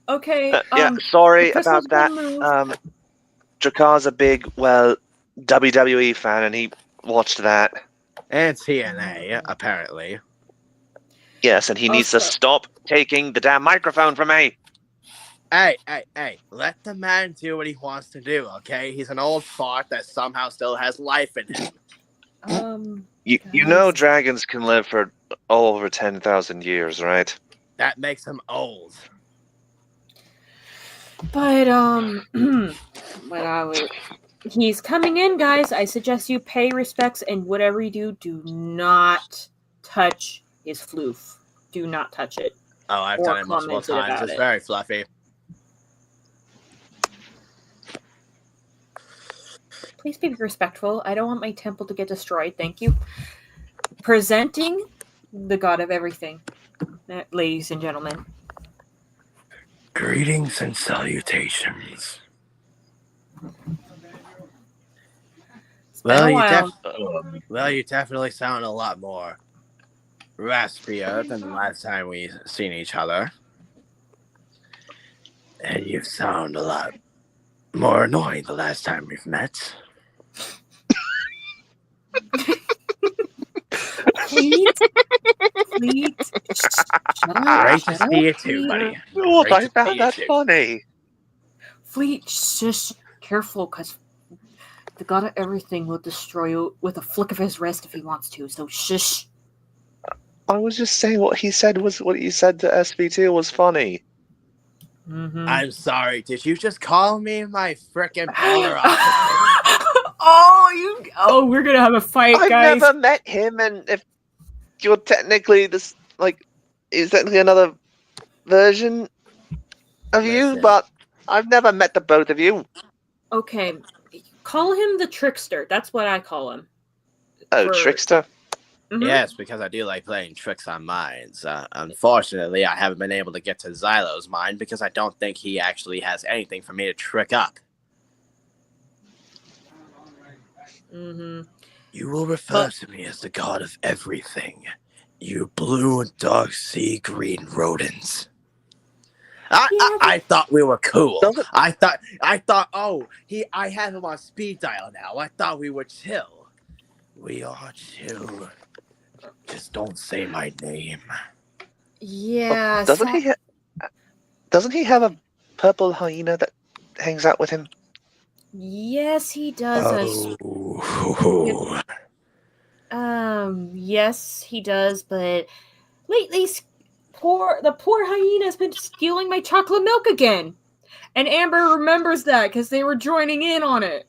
Okay. Yeah, sorry the crystal's about that. gonna move. Drakar's a big, WWE fan, and he watched that. And TNA, apparently. Yes, and he needs to Also- stop taking the damn microphone from me. Hey, let the man do what he wants to do, okay? He's an old fart that somehow still has life in him. You know dragons can live for over 10,000 years, right? That makes him old. But he's coming in, guys. I suggest you pay respects and whatever you do not touch his floof. Do not touch it. Oh, I've Or done it multiple commented times. about It's it. very fluffy. Please be respectful. I don't want my temple to get destroyed. Thank you. Presenting the god of everything, ladies and gentlemen. Greetings and salutations. It's been a while. You definitely sound a lot more raspier than the last time we seen each other. And you sound a lot more annoying the last time we've met. Please. Shut up. Great to Shut up, see you too, please. buddy. What? Great I to see found you that too. funny. Fleet, shush, careful, because the god of everything will destroy you with a flick of his wrist if he wants to, so shush. I was just saying what he said to SB2 was funny. Mm-hmm. I'm sorry, did you just call me my frickin' polar Oh, we're gonna have a fight, I've guys. never met him, and if you're technically is technically another version of you, Listen. but I've never met the both of you. Okay, call him the trickster. That's what I call him. Oh, trickster. Mhm. Yes, because I do like playing tricks on minds. Unfortunately, I haven't been able to get to Xylo's mind because I don't think he actually has anything for me to trick up. Mm-hmm. You will refer to me as the god of everything. You blue and dark sea green rodents. I thought we were cool. I thought I have him on speed dial now. I thought we were chill. We are chill. Just don't say my name. Yeah. Doesn't he have a purple hyena that hangs out with him? Yes, he does. Oh. Yes, he does, but lately the poor hyena's been stealing my chocolate milk again. And Amber remembers that because they were joining in on it.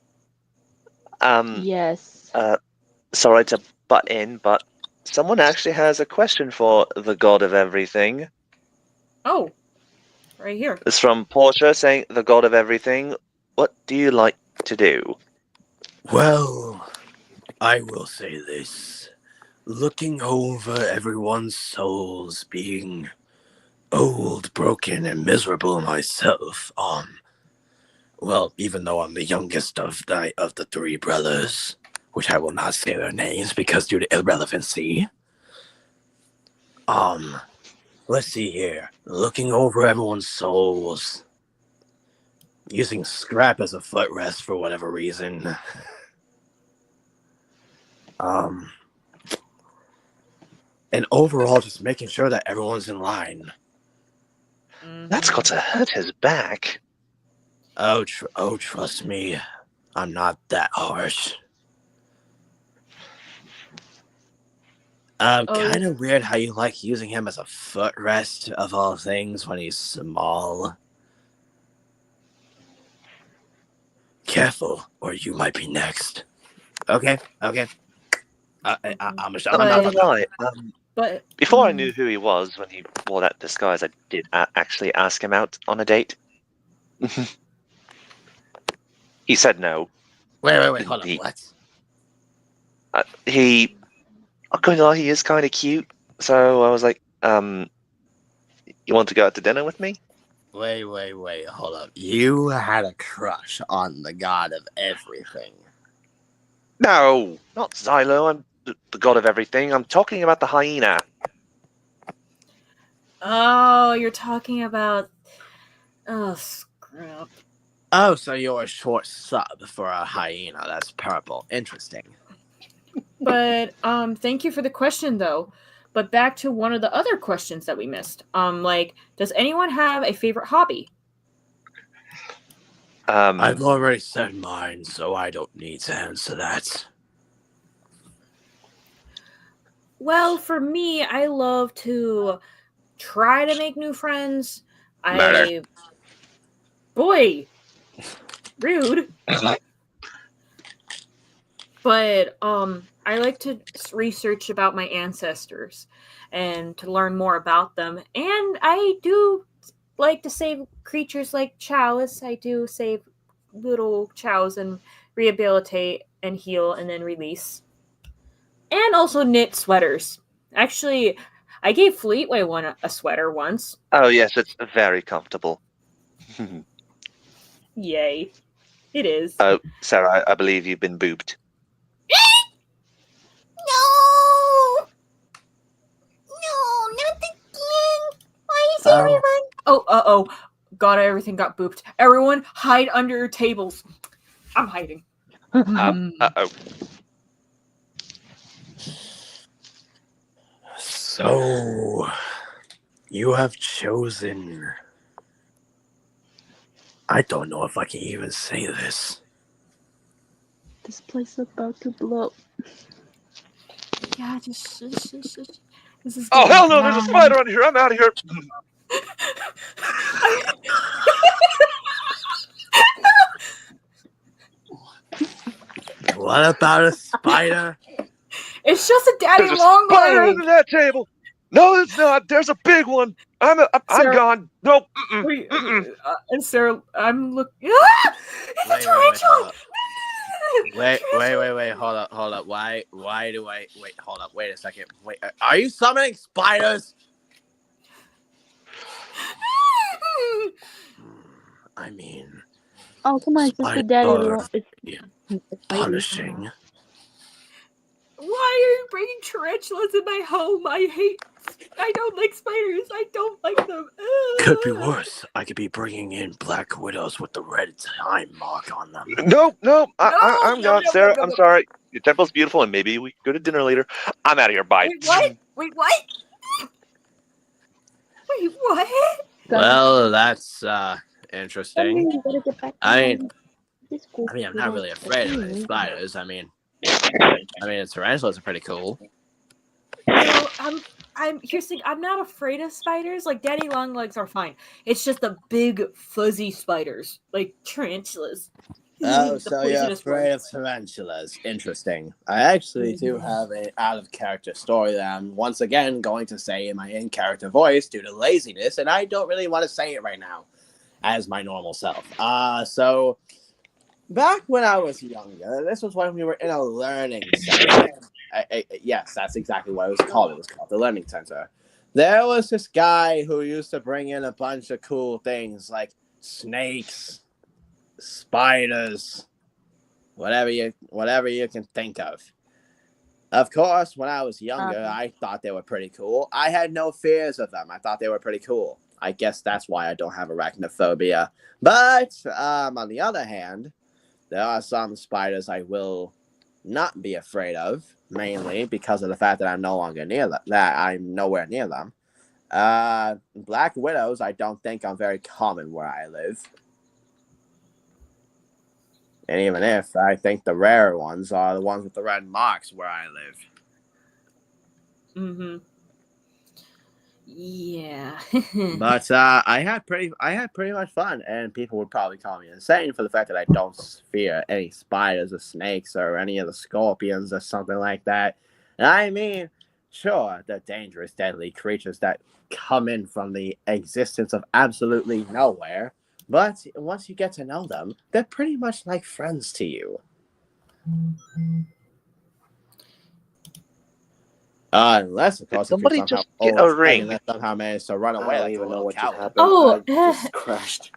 Yes. Sorry to butt in, but someone actually has a question for the god of everything. Oh, right here. It's from Portia saying, the god of everything, what do you like to do? Well, I will say this. Looking over everyone's souls, being old, broken, and miserable myself, well, even though I'm the youngest of the three brothers, which I will not say their names because due to irrelevancy. Let's see here. Looking over everyone's souls. Using scrap as a footrest for whatever reason. And overall, just making sure that everyone's in line. That's got to hurt his back. Oh, trust me, I'm not that harsh. Kind of weird how you like using him as a footrest of all things when he's small. Careful, or you might be next. Okay. I'm I'm not. not gonna lie. But Before I knew who he was, when he wore that disguise, I did actually ask him out on a date. He said no. Wait, hold on. What? I'm going to lie, he is kind of cute. So I was like, you want to go out to dinner with me? Wait, hold up. You had a crush on the god of everything. No, not Xylo. I'm the god of everything. I'm talking about the hyena. oh, you're talking about scrap. Oh, so you're a short sub for a hyena. That's purple. Interesting. But thank you for the question though. But back to one of the other questions that we missed. Like, does anyone have a favorite hobby? I've already said mine, so I don't need to answer that. Well, for me, I love to try to make new friends. Murder. Boy, rude. But I like to research about my ancestors and to learn more about them. And I do like to save creatures like chows. I do save little chows and rehabilitate and heal and then release. And also knit sweaters. Actually, I gave Fleetway one a sweater once. Oh yes, it's very comfortable. Yay. It is. Oh, Sarah, I believe you've been booped. No! No, not again! Why is everyone... Oh, God, everything got booped. Everyone, hide under your tables. I'm hiding. Uh-oh. So, you have chosen... I don't know if I can even say this. This place is about to blow. Yeah, just this is Oh hell no! There's a spider under here. I'm out of here. What about a spider? It's just a daddy There's a long spider leg. under that table. No, it's not. There's a big one. I'm gone. Nope. Wait, and Sarah, I'm looking. Ah! It's a tarantula. Wait, hold up. Why do I... Wait, hold up. Wait a second. Wait, are you summoning spiders? I mean... Oh, come on, it's just a daddy long. It's punishing. Why are you bringing tarantulas in my home? I don't like spiders. I don't like them. Could be worse. I could be bringing in black widows with the red time mark on them. Nope. I'm No, gone, Sarah. I'm sorry. Your temple's beautiful, and maybe we go to dinner later. I'm out of here. Bye. Wait, what? Wait, what? Well, that's interesting. I mean, I'm not really afraid of any spiders. I mean, tarantulas are pretty cool. No, here's the thing. I'm not afraid of spiders. Like daddy long legs are fine. It's just the big fuzzy spiders, like tarantulas. Oh, so you're afraid of tarantulas. Interesting. I actually do have an out-of-character story that I'm once again going to say in my in-character voice due to laziness, and I don't really want to say it right now as my normal self. So back when I was younger, this was when we were in a learning center. Yes, that's exactly what it was called. It was called the learning center. There was this guy who used to bring in a bunch of cool things like snakes, spiders, whatever you can think of. Of course, when I was younger, I thought they were pretty cool. I had no fears of them. I thought they were pretty cool. I guess that's why I don't have arachnophobia. But on the other hand, there are some spiders I will not be afraid of, mainly because of the fact that I'm no longer near them, that I'm nowhere near them. Black widows, I don't think are very common where I live. And even if, I think the rare ones are the ones with the red marks where I live. Mm-hmm. Yeah. But I had pretty much fun, and people would probably call me insane for the fact that I don't fear any spiders or snakes or any of the scorpions or something like that. And I mean, sure, they're dangerous, deadly creatures that come in from the existence of absolutely nowhere. But once you get to know them, they're pretty much like friends to you. Unless, of course, if you're Somebody somehow just get a old ring. and then somehow managed to run I away don't like a even know little what just coward. happened. Oh, I just crashed.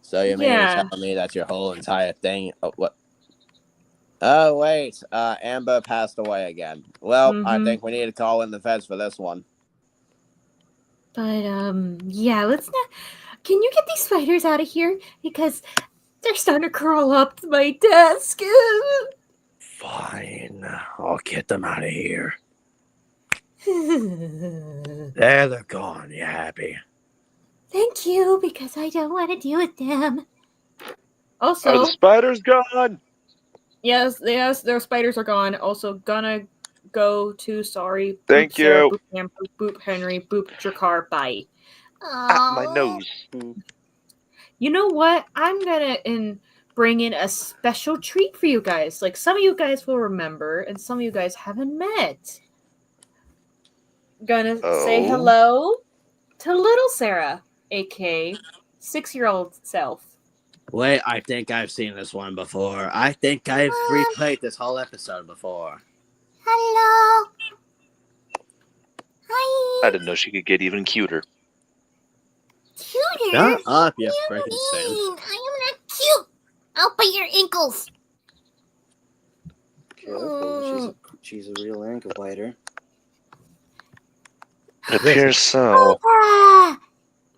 So you mean to tell me that your whole entire thing? Oh, what? Oh wait, Amber passed away again. Well, I think we need to call in the feds for this one. But yeah, let's not. Can you get these spiders out of here? Because they're starting to crawl up to my desk. Fine, I'll get them out of here. There they're gone. You happy? Thank you, because I don't want to deal with them. Are Also, the spiders gone? yes, their spiders are gone. Also, gonna go to sorry. Thank boop Sarah, you. boop Sam, boop Henry, boop Drakar. Bye. At my nose. You know what? I'm gonna bring in a special treat for you guys. Like some of you guys will remember, and some of you guys haven't met. Gonna say Oh. hello to little Sarah, aka 6-year-old self. Wait, I think I've seen this one before. I think I've replayed this whole episode before. Hello. Hi. I didn't know she could get even cuter. Cuter? Shut up, you What do freaking you simp. mean? I am not cute. I'll bite your ankles. Careful, she's a real ankle biter. It appears so.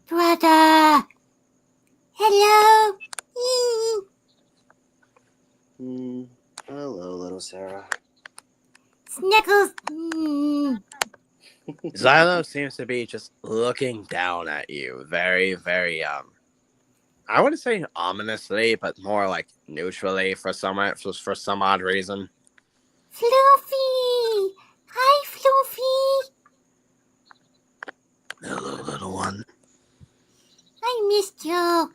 Brother. Hello. Hello, little Sarah. Snickles. Xylo seems to be just looking down at you very, very, I wouldn't say ominously, but more like neutrally for some odd reason. Floofy. Hi, Floofy. Hello, little one. I missed you.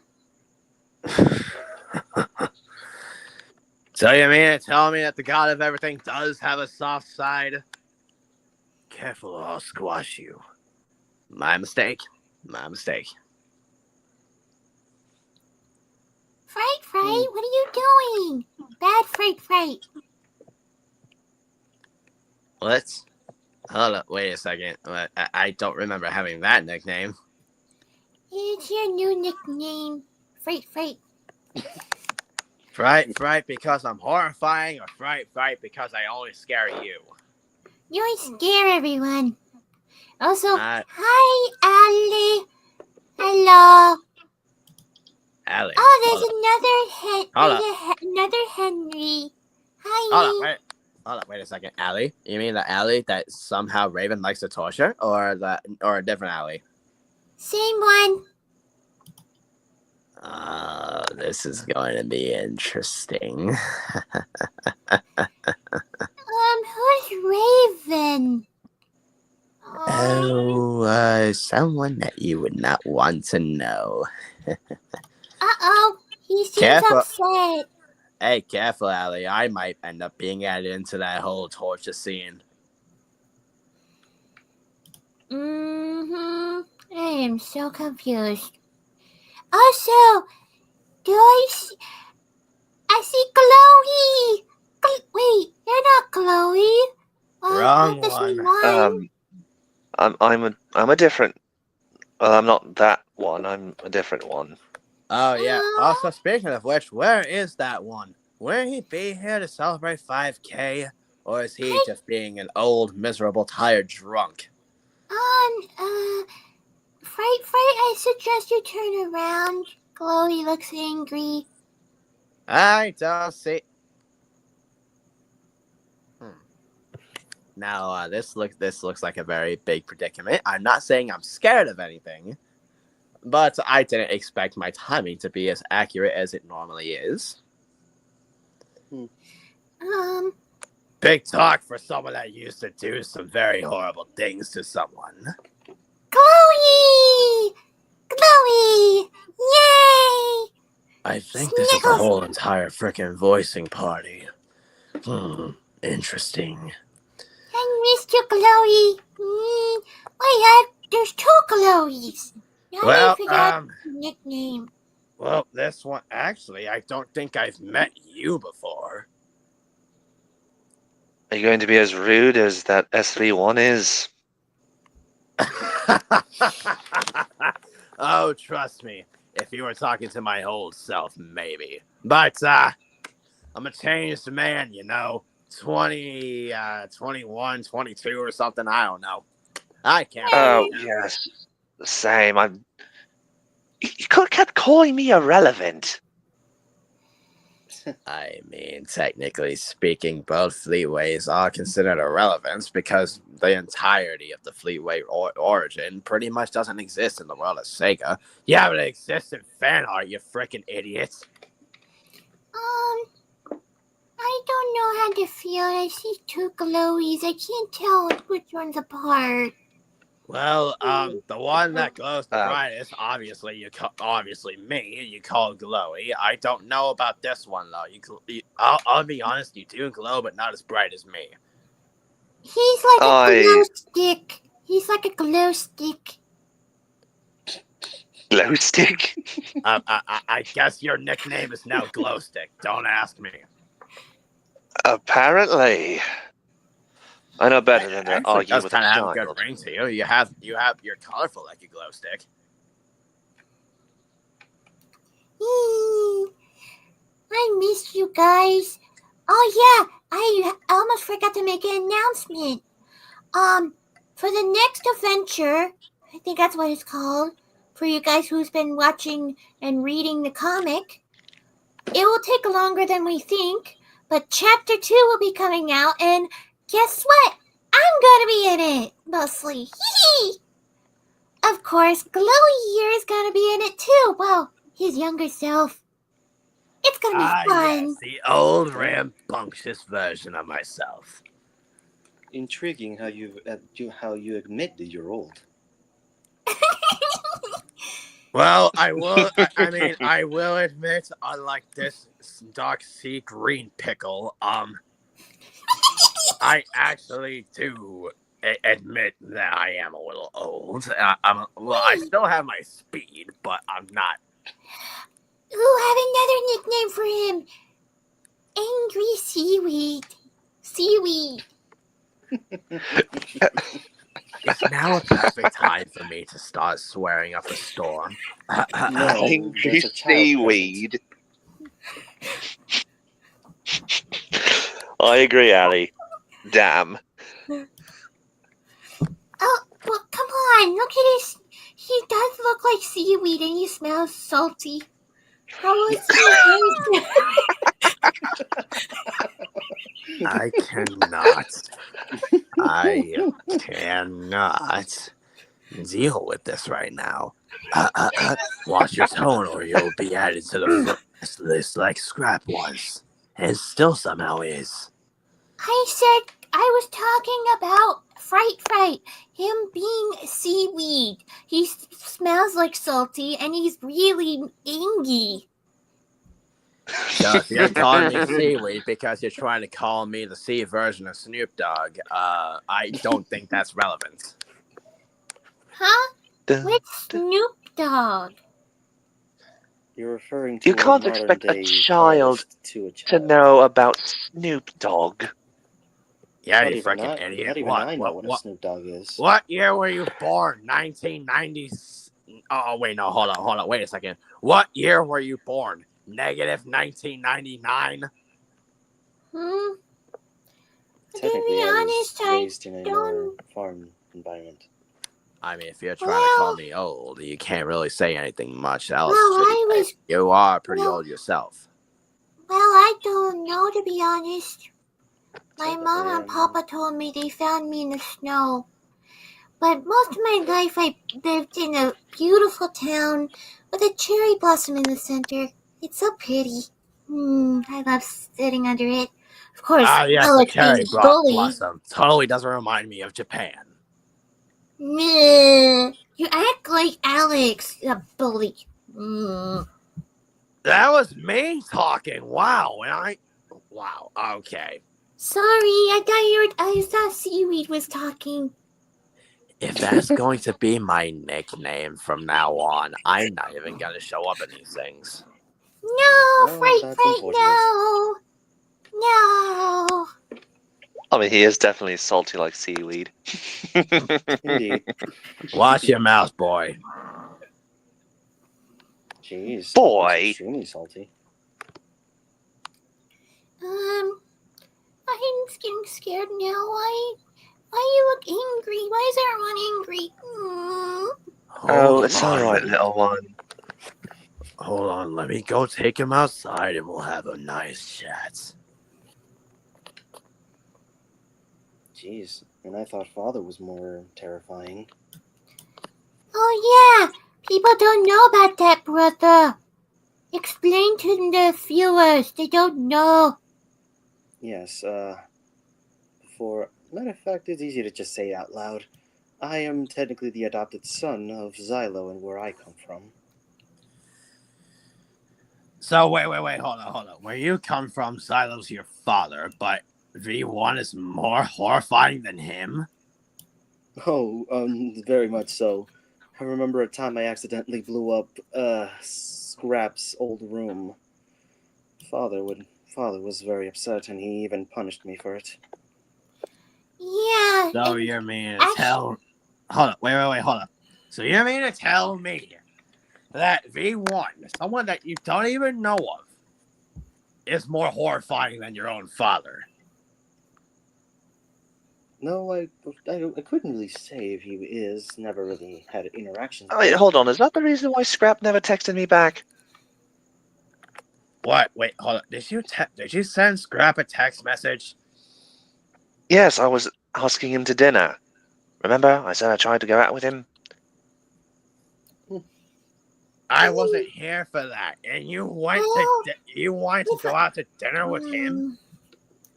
So you mean to tell me that the god of everything does have a soft side? Careful or I'll squash you. My mistake. My mistake. Fright, what are you doing? Bad Fright. What? Hold up, wait a second. I don't remember having that nickname. It's your new nickname. Fright. Fright because I'm horrifying, or fright because I always scare you? You always scare everyone. Also, hi, Allie. Hello. Allie. Oh, there's another Henry. Hi. Hold up, wait a second. Allie? You mean the Allie that somehow Raven likes to torture, or a different Allie? Same one. This is going to be interesting. Who's Raven? Someone that you would not want to know. Uh-oh, he seems Careful. upset. Hey, careful, Allie. I might end up being added into that whole torture scene. I am so confused. Also, I see Chloe. Wait, you're not Chloe. Wrong one. I'm a different. I'm not that one. I'm a different one. Oh, yeah. Also, speaking of which, where is that one? Will he be here to celebrate 5K? Or is he just being an old, miserable, tired drunk? Fright, I suggest you turn around. Chloe looks angry. I don't see. Now, this looks like a very big predicament. I'm not saying I'm scared of anything, but I didn't expect my timing to be as accurate as it normally is. Big talk for someone that used to do some very horrible things to someone. Chloe! Chloe! Yay! I think this is a whole entire frickin' voicing party. Interesting. I missed you, Chloe. There's 2 Chloes. Now Well, I forgot your nickname. Well, this one, actually, I don't think I've met you before. Are you going to be as rude as that S31 is? Oh, trust me. If you were talking to my old self, maybe. But, I'm a changed man, you know. 21, 22 or something, I don't know. I can't. Oh, yes. The same. You kept calling me irrelevant. I mean, technically speaking, both fleetways are considered irrelevant because the entirety of the fleetway origin pretty much doesn't exist in the world of Sega. Yeah, but it exists in fan art, you frickin' idiots. I don't know how to feel. I see 2 Chloes. I can't tell which one's apart. Well, the one that glows the brightest, obviously me, you call glowy. I don't know about this one though. I'll be honest, you do glow, but not as bright as me. He's like a glow stick. He's like a glow stick. Glow stick? I guess your nickname is now glow stick. Don't ask me. Apparently. I know better than to argue with a child. Kind of have a good ring to you. You're colorful like a glow stick. I missed you guys. Oh yeah, I almost forgot to make an announcement. For the next adventure, I think that's what it's called, for you guys who's been watching and reading the comic, it will take longer than we think, but Chapter 2 will be coming out, and guess what? I'm gonna be in it, mostly. Hee. Of course, Glowy here is gonna be in it too. Well, his younger self. It's gonna be fun. Yes, the old rambunctious version of myself. Intriguing how you admit that you're old. Well, I will admit, unlike this dark sea green pickle, I actually do admit that I am a little old. I still have my speed, but I'm not. Ooh, I have another nickname for him. Angry Seaweed. Seaweed. It's now a perfect time for me to start swearing up a storm. Angry Seaweed. I agree, Ali. Damn. Oh, well, come on. Look at his... He does look like seaweed and he smells salty. How is he? I cannot deal with this right now. Watch your tone or you'll be added to the list like Scrap was. And still somehow is. I said I was talking about Fright. Him being seaweed. He smells like salty and he's really ingy. So if you're calling me seaweed because you're trying to call me the sea version of Snoop Dogg, I don't think that's relevant. Huh? Which Snoop Dogg? You're referring to You can't expect a child to know about Snoop Dogg. Yeah, you freaking idiot. Not even I know what a Snoop Dogg is. What year were you born? 1990s? Oh, wait, no, hold on. Wait a second. What year were you born? Negative 1999? To Technically, be I honest, was raised in a more farm environment. I mean, if you're trying to call me old, you can't really say anything much else. Well, You are pretty old yourself. Well, I don't know, to be honest. My Technically, mom and Papa told me they found me in the snow. But most of my life I lived in a beautiful town with a cherry blossom in the center. It's so pretty. I love sitting under it. Of course, Ah, yes, the Alex cherry being a bully. blossom totally doesn't remind me of Japan. Meh. You act like Alex, a bully. That was me talking. Wow, wow. Okay. Sorry, I thought Seaweed was talking. If that's going to be my nickname from now on, I'm not even gonna show up in these things. No, Fright, that's no. No. I mean, he is definitely salty like seaweed. Indeed. Watch your mouth, boy. Jeez. Boy. He's extremely salty. I'm getting scared now. Why you look angry? Why is everyone angry? Oh, it's alright, little one. Hold on, let me go take him outside and we'll have a nice chat. Jeez. And I thought Father was more terrifying. Oh yeah, people don't know about that, brother. Explain to the viewers. They don't know. Yes, matter of fact, it's easy to just say out loud. I am technically the adopted son of Xylo and where I come from. So, wait, hold on. Where you come from, Silo's your father, but V1 is more horrifying than him? Oh, very much so. I remember a time I accidentally blew up, Scrap's old room. Father was very upset, and he even punished me for it. Yeah. So you mean to tell... Hold up, wait, hold up. So you mean to tell me that V1, someone that you don't even know of, is more horrifying than your own father? No, I couldn't really say if he is. Never really had interactions. Wait, hold on. Is that the reason why Scrap never texted me back? What? Wait, hold on. Did you send Scrap a text message? Yes, I was asking him to dinner. Remember, I said I tried to go out with him? I wasn't here for that, and you wanted to go out to dinner with him?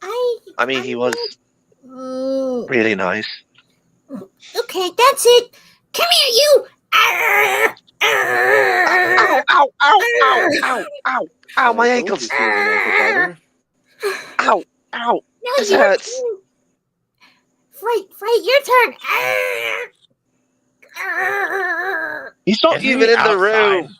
I mean, he was really nice. Okay, that's it. Come here, you. Ow, ow, ow, ow, ow, ow, ow, my ankles. Ow, ow, this hurts. Fright, your turn. He's not even in the room.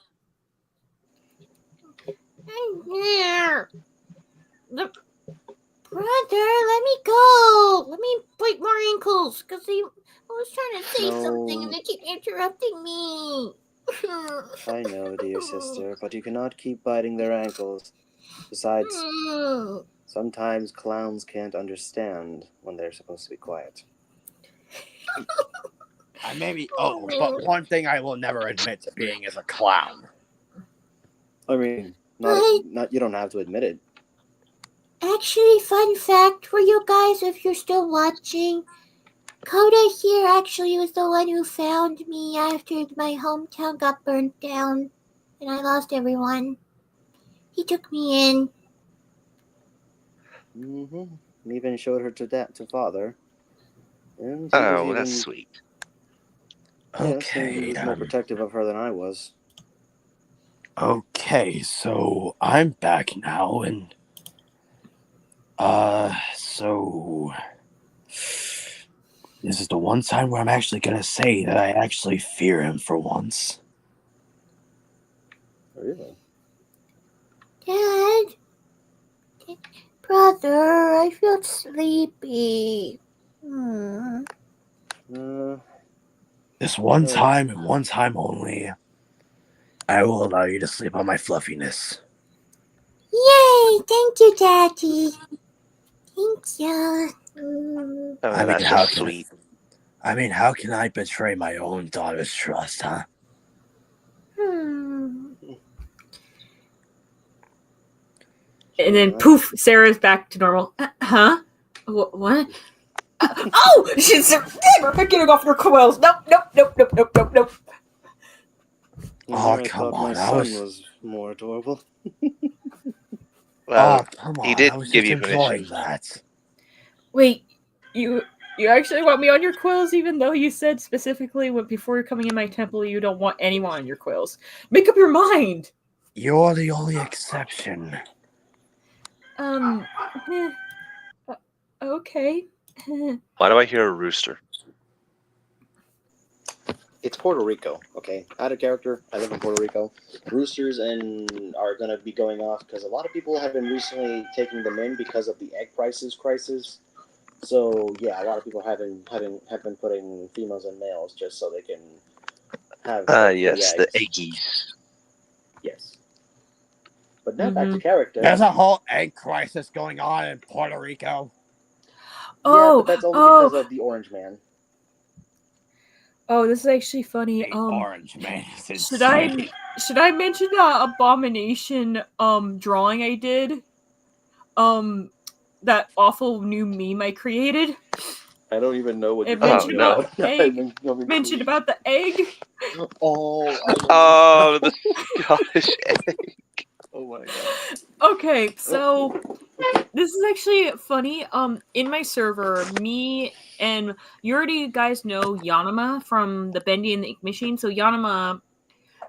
Brother, let me go. Let me bite more ankles, because I was trying to say something and they keep interrupting me. I know, dear sister, but you cannot keep biting their ankles. Besides, sometimes clowns can't understand when they're supposed to be quiet. But one thing I will never admit to being is a clown. I mean, not you don't have to admit it. Actually, fun fact for you guys, if you're still watching, Coda here actually was the one who found me after my hometown got burnt down and I lost everyone. He took me in. Even showed her to Father. And that's sweet. Okay. He was more protective of her than I was. Okay, so I'm back now, and so this is the one time where I'm actually gonna say that I actually fear him for once. Really? Dad? Brother, I feel sleepy. This one time and one time only, I will allow you to sleep on my fluffiness. Yay! Thank you, Daddy. Thank you. That's just sweet. I mean, how can I betray my own daughter's trust, huh? And then poof, Sarah's back to normal. Huh? What? Oh! She's getting off her coils. Nope. Oh, I come thought my on. son was more adorable. Well, Oh, come on. he did I was give just you permission. enjoying that. Wait, you actually want me on your quills, even though you said specifically before you're coming in my temple you don't want anyone on your quills. Make up your mind. You're the only exception. Okay. Why do I hear a rooster? It's Puerto Rico, okay? Out of character. I live in Puerto Rico. Roosters are going to be going off because a lot of people have been recently taking them in because of the egg prices crisis. So yeah, a lot of people have been putting females and males just so they can have Yes, the eggs. eggies. Yes. But now back to character. There's a whole egg crisis going on in Puerto Rico. Yeah, but that's only because of the Orange Man. Oh, this is actually funny. The Orange Man is insane. Should I mention the abomination drawing I did? That awful new meme I created? I don't even know what it you're mentioned talking about about. egg. Mentioned about the egg. Oh, the Scottish egg. Oh my god. Okay, so this is actually funny. In my server, me and you already guys know Yanama from the Bendy and the Ink Machine. So Yanama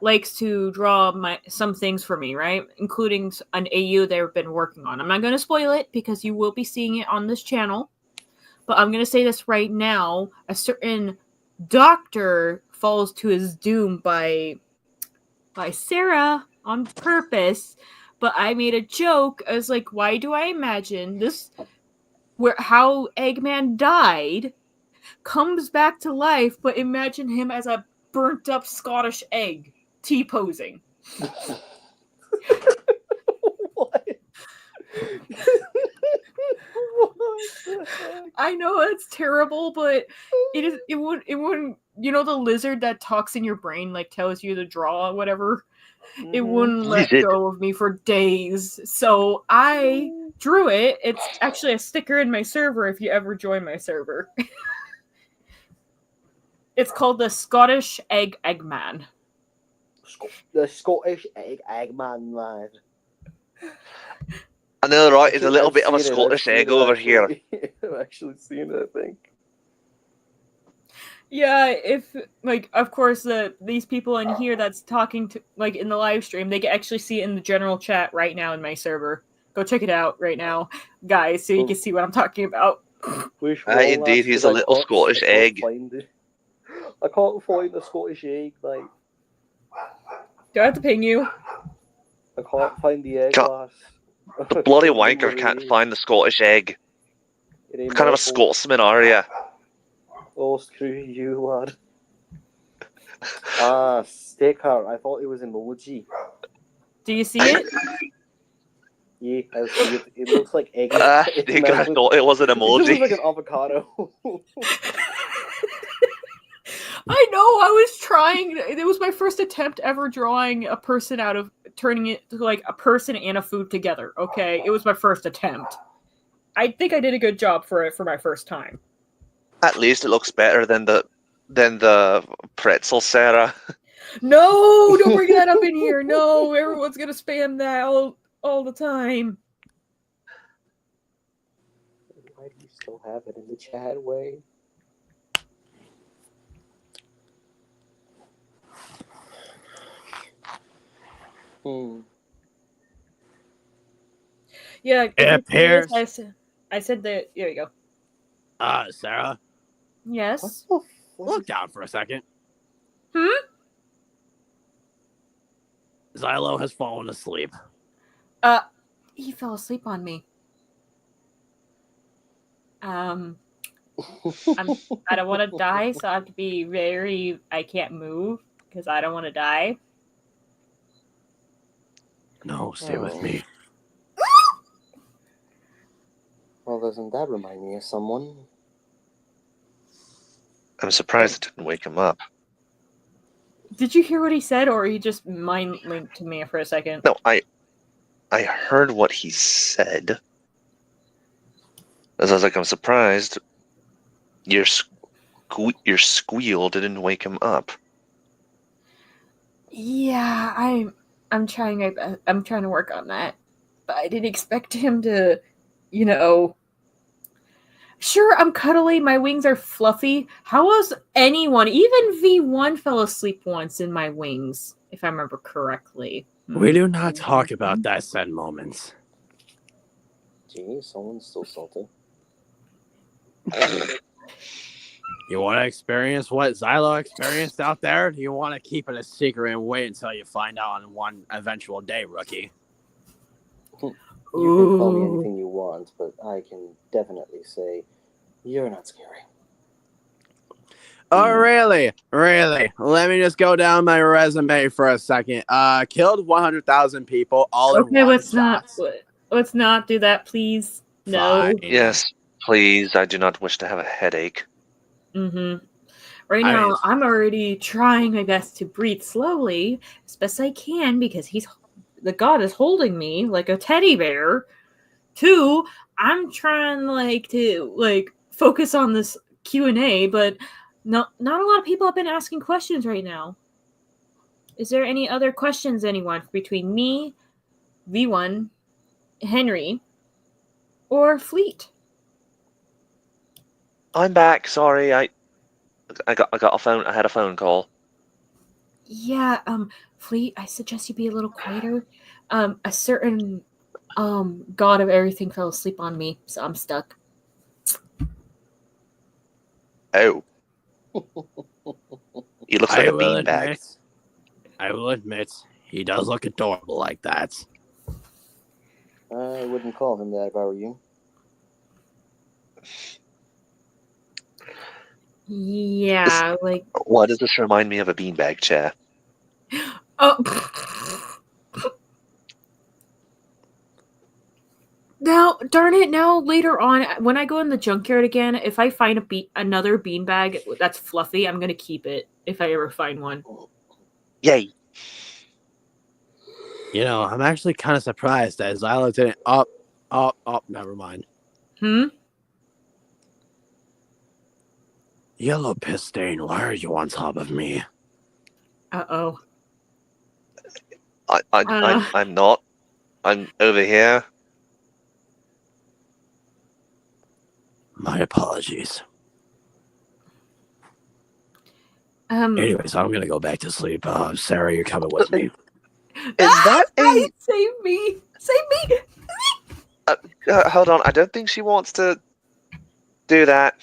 likes to draw some things for me, right? Including an AU they've been working on. I'm not going to spoil it because you will be seeing it on this channel. But I'm going to say this right now. A certain doctor falls to his doom by Sarah on purpose. But I made a joke. I was like, why do I imagine this how Eggman died comes back to life, but imagine him as a burnt up Scottish egg T-posing. What? I know it's terrible, but it wouldn't, you know, the lizard that talks in your brain, like tells you to draw or whatever. It wouldn't let go of me for days. So I drew it. It's actually a sticker in my server if you ever join my server. It's called the Scottish Eggman. The Scottish Eggman, man. I know, right? It's a little bit of a Scottish egg over here. I've actually seen it, I think. Yeah, if like, of course, these people in here that's talking to like in the live stream, they can actually see it in the general chat right now in my server. Go check it out right now, guys, so you can see what I'm talking about. Indeed, he's a little Scottish egg. I can't find the Scottish egg, mate. Do I have to ping you? I can't find the egg glass. The bloody wanker can't find the Scottish egg. What kind of a Scotsman are you? Oh, screw you, lad. Sticker. I thought it was emoji. Do you see it? Yeah, I see it. It looks like egg. Sticker, I thought it was an emoji. It looks like an avocado. I know, I was trying. It was my first attempt ever drawing a person out of turning it to like a person and a food together, okay? It was my first attempt. I think I did a good job for it for my first time. At least it looks better than the pretzel, Sarah. No, don't bring that up in here. No, everyone's gonna spam that all the time. Why do you still have it in the chat way? Yeah, It appears. I said that. Here you go. Sarah? Yes? Look down for a second. Xylo has fallen asleep. He fell asleep on me. I don't want to die, so I have to be I can't move because I don't want to die. No, stay with me. Well, doesn't that remind me of someone? I'm surprised it didn't wake him up. Did you hear what he said, or he just mind linked to me for a second? No, I heard what he said. As I was like, I'm surprised your squeal didn't wake him up. Yeah, I'm trying to work on that. But I didn't expect him to, Sure, I'm cuddly, my wings are fluffy. How was anyone, even V1 fell asleep once in my wings, if I remember correctly. We do not talk about that said moments. Gee, someone's so salty. You want to experience what Xylo experienced out there? Do you want to keep it a secret and wait until you find out on one eventual day, rookie? You can call me anything you want, but I can definitely say you're not scary. Oh, really? Really? Let me just go down my resume for a second. Killed 100,000 people all in one shot. Let's not do that, please. No. Fine. Yes, please. I do not wish to have a headache. Mm-hmm. Right now, I'm already trying my best to breathe slowly as best I can because the god is holding me like a teddy bear. 2, I'm trying to focus on this Q&A, but not a lot of people have been asking questions right now. Is there any other questions, anyone, between me, V1, Henry, or Fleet? I'm back. Sorry, I got a phone. I had a phone call. Yeah, Fleet, I suggest you be a little quieter. A certain god of everything fell asleep on me, so I'm stuck. Oh. He looks like a beanbag. I will admit, he does look adorable like that. I wouldn't call him that if I were you. Yeah, Why does this remind me of a beanbag chair? Oh. Now, darn it, now later on, when I go in the junkyard again, if I find another beanbag that's fluffy, I'm going to keep it if I ever find one. Yay. I'm actually kind of surprised that Xylo didn't... never mind. Yellow piss stain, why are you on top of me? Uh-oh. I'm not. I'm over here. My apologies. Anyways, I'm gonna go back to sleep. Sarah, you're coming with me. Is that a... Save me! Save me! hold on, I don't think she wants to do that.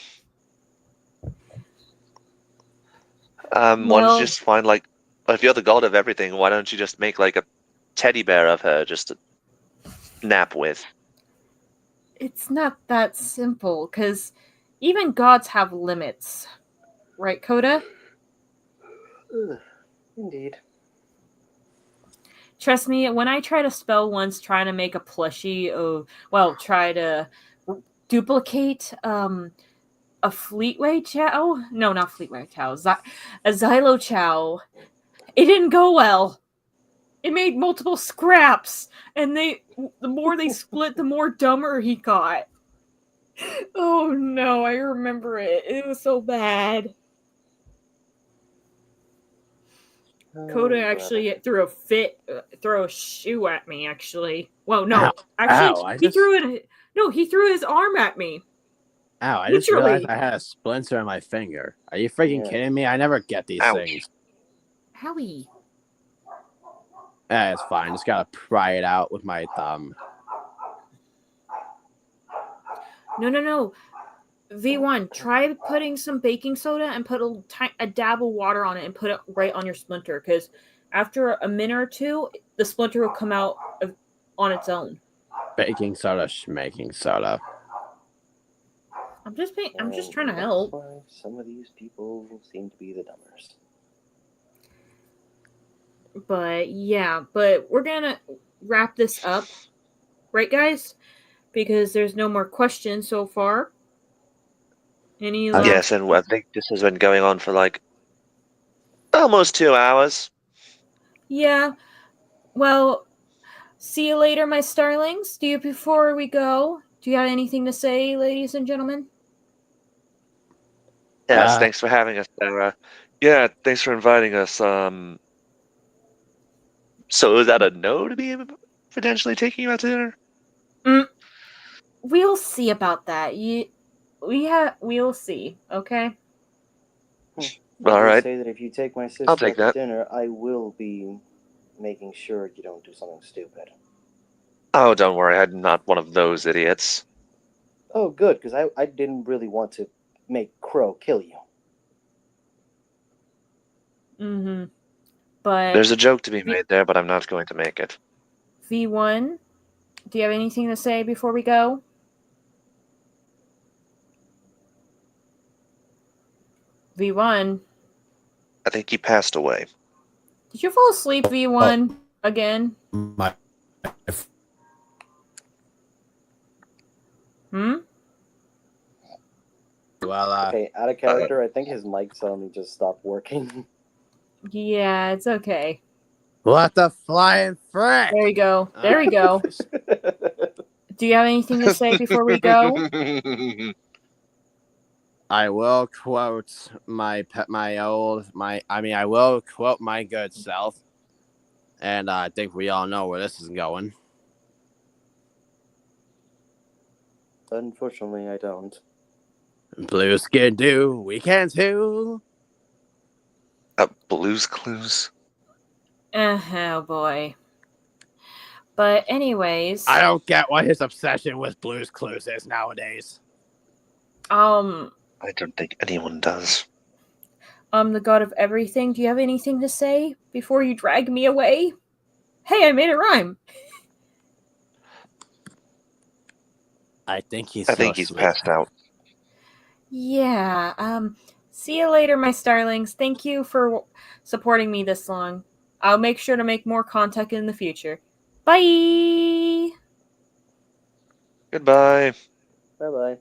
Why don't you just find, if you're the god of everything, why don't you just make, a teddy bear of her just to nap with? It's not that simple, because even gods have limits. Right, Coda? Indeed. Trust me, when I tried a spell once trying to make a plushie try to duplicate a Fleetway Chow? No, not Fleetway Chow. A Xylo Chow. It didn't go well. It made multiple scraps, and the more they split, the more dumber he got. Oh no, I remember it. It was so bad. Coda actually threw a shoe at me, actually. Well, no. Ow. Actually, he threw his arm at me. Ow, I just realized I had a splinter in my finger. Are you freaking kidding me? I never get these things. Howie. It's fine. Just gotta pry it out with my thumb. No. V1, try putting some baking soda and put a dab of water on it and put it right on your splinter, because after a minute or two, the splinter will come out on its own. Baking soda, schmaking soda. I'm just trying to help. Why some of these people seem to be the dumbers. But we're gonna wrap this up, right, guys? Because there's no more questions so far. Any Uh, last? Yes, and I think this has been going on for like almost 2 hours. Yeah. Well, see you later, my starlings. Before we go, do you have anything to say, ladies and gentlemen? Yes, Uh, thanks for having us, Sarah. Yeah, thanks for inviting us. So is that a no to be potentially taking you out to dinner? We'll see about that. We'll see. Okay. I All will right, say that if you take my I'll sister take out to that. dinner, I will be making sure you don't do something stupid. Oh, don't worry, I'm not one of those idiots. Oh, good, because I didn't really want to make Crow kill you. Mm-hmm. But There's a joke to be made there, but I'm not going to make it. V1, do you have anything to say before we go? V1, I think he passed away. did you fall asleep, V1, again? my Hmm? well, Okay, out of character, I think his mic suddenly just stopped working. Yeah, it's okay. what the flying frick? There you go. There we go. Do you have anything to say before we go? I will quote I will quote my good self, and I think we all know where this is going. Unfortunately, I don't. Blue skin do, we can too. Blues Clues? Oh boy. But anyways, I don't get what his obsession with Blue's Clues is nowadays. um, I don't think anyone does. I'm the god of everything. Do you have anything to say before you drag me away? Hey, I made it rhyme. I think he's I so think he's sweet. passed out. Yeah, see you later, my starlings. Thank you for supporting me this long. I'll make sure to make more content in the future. Bye! Goodbye. Bye bye.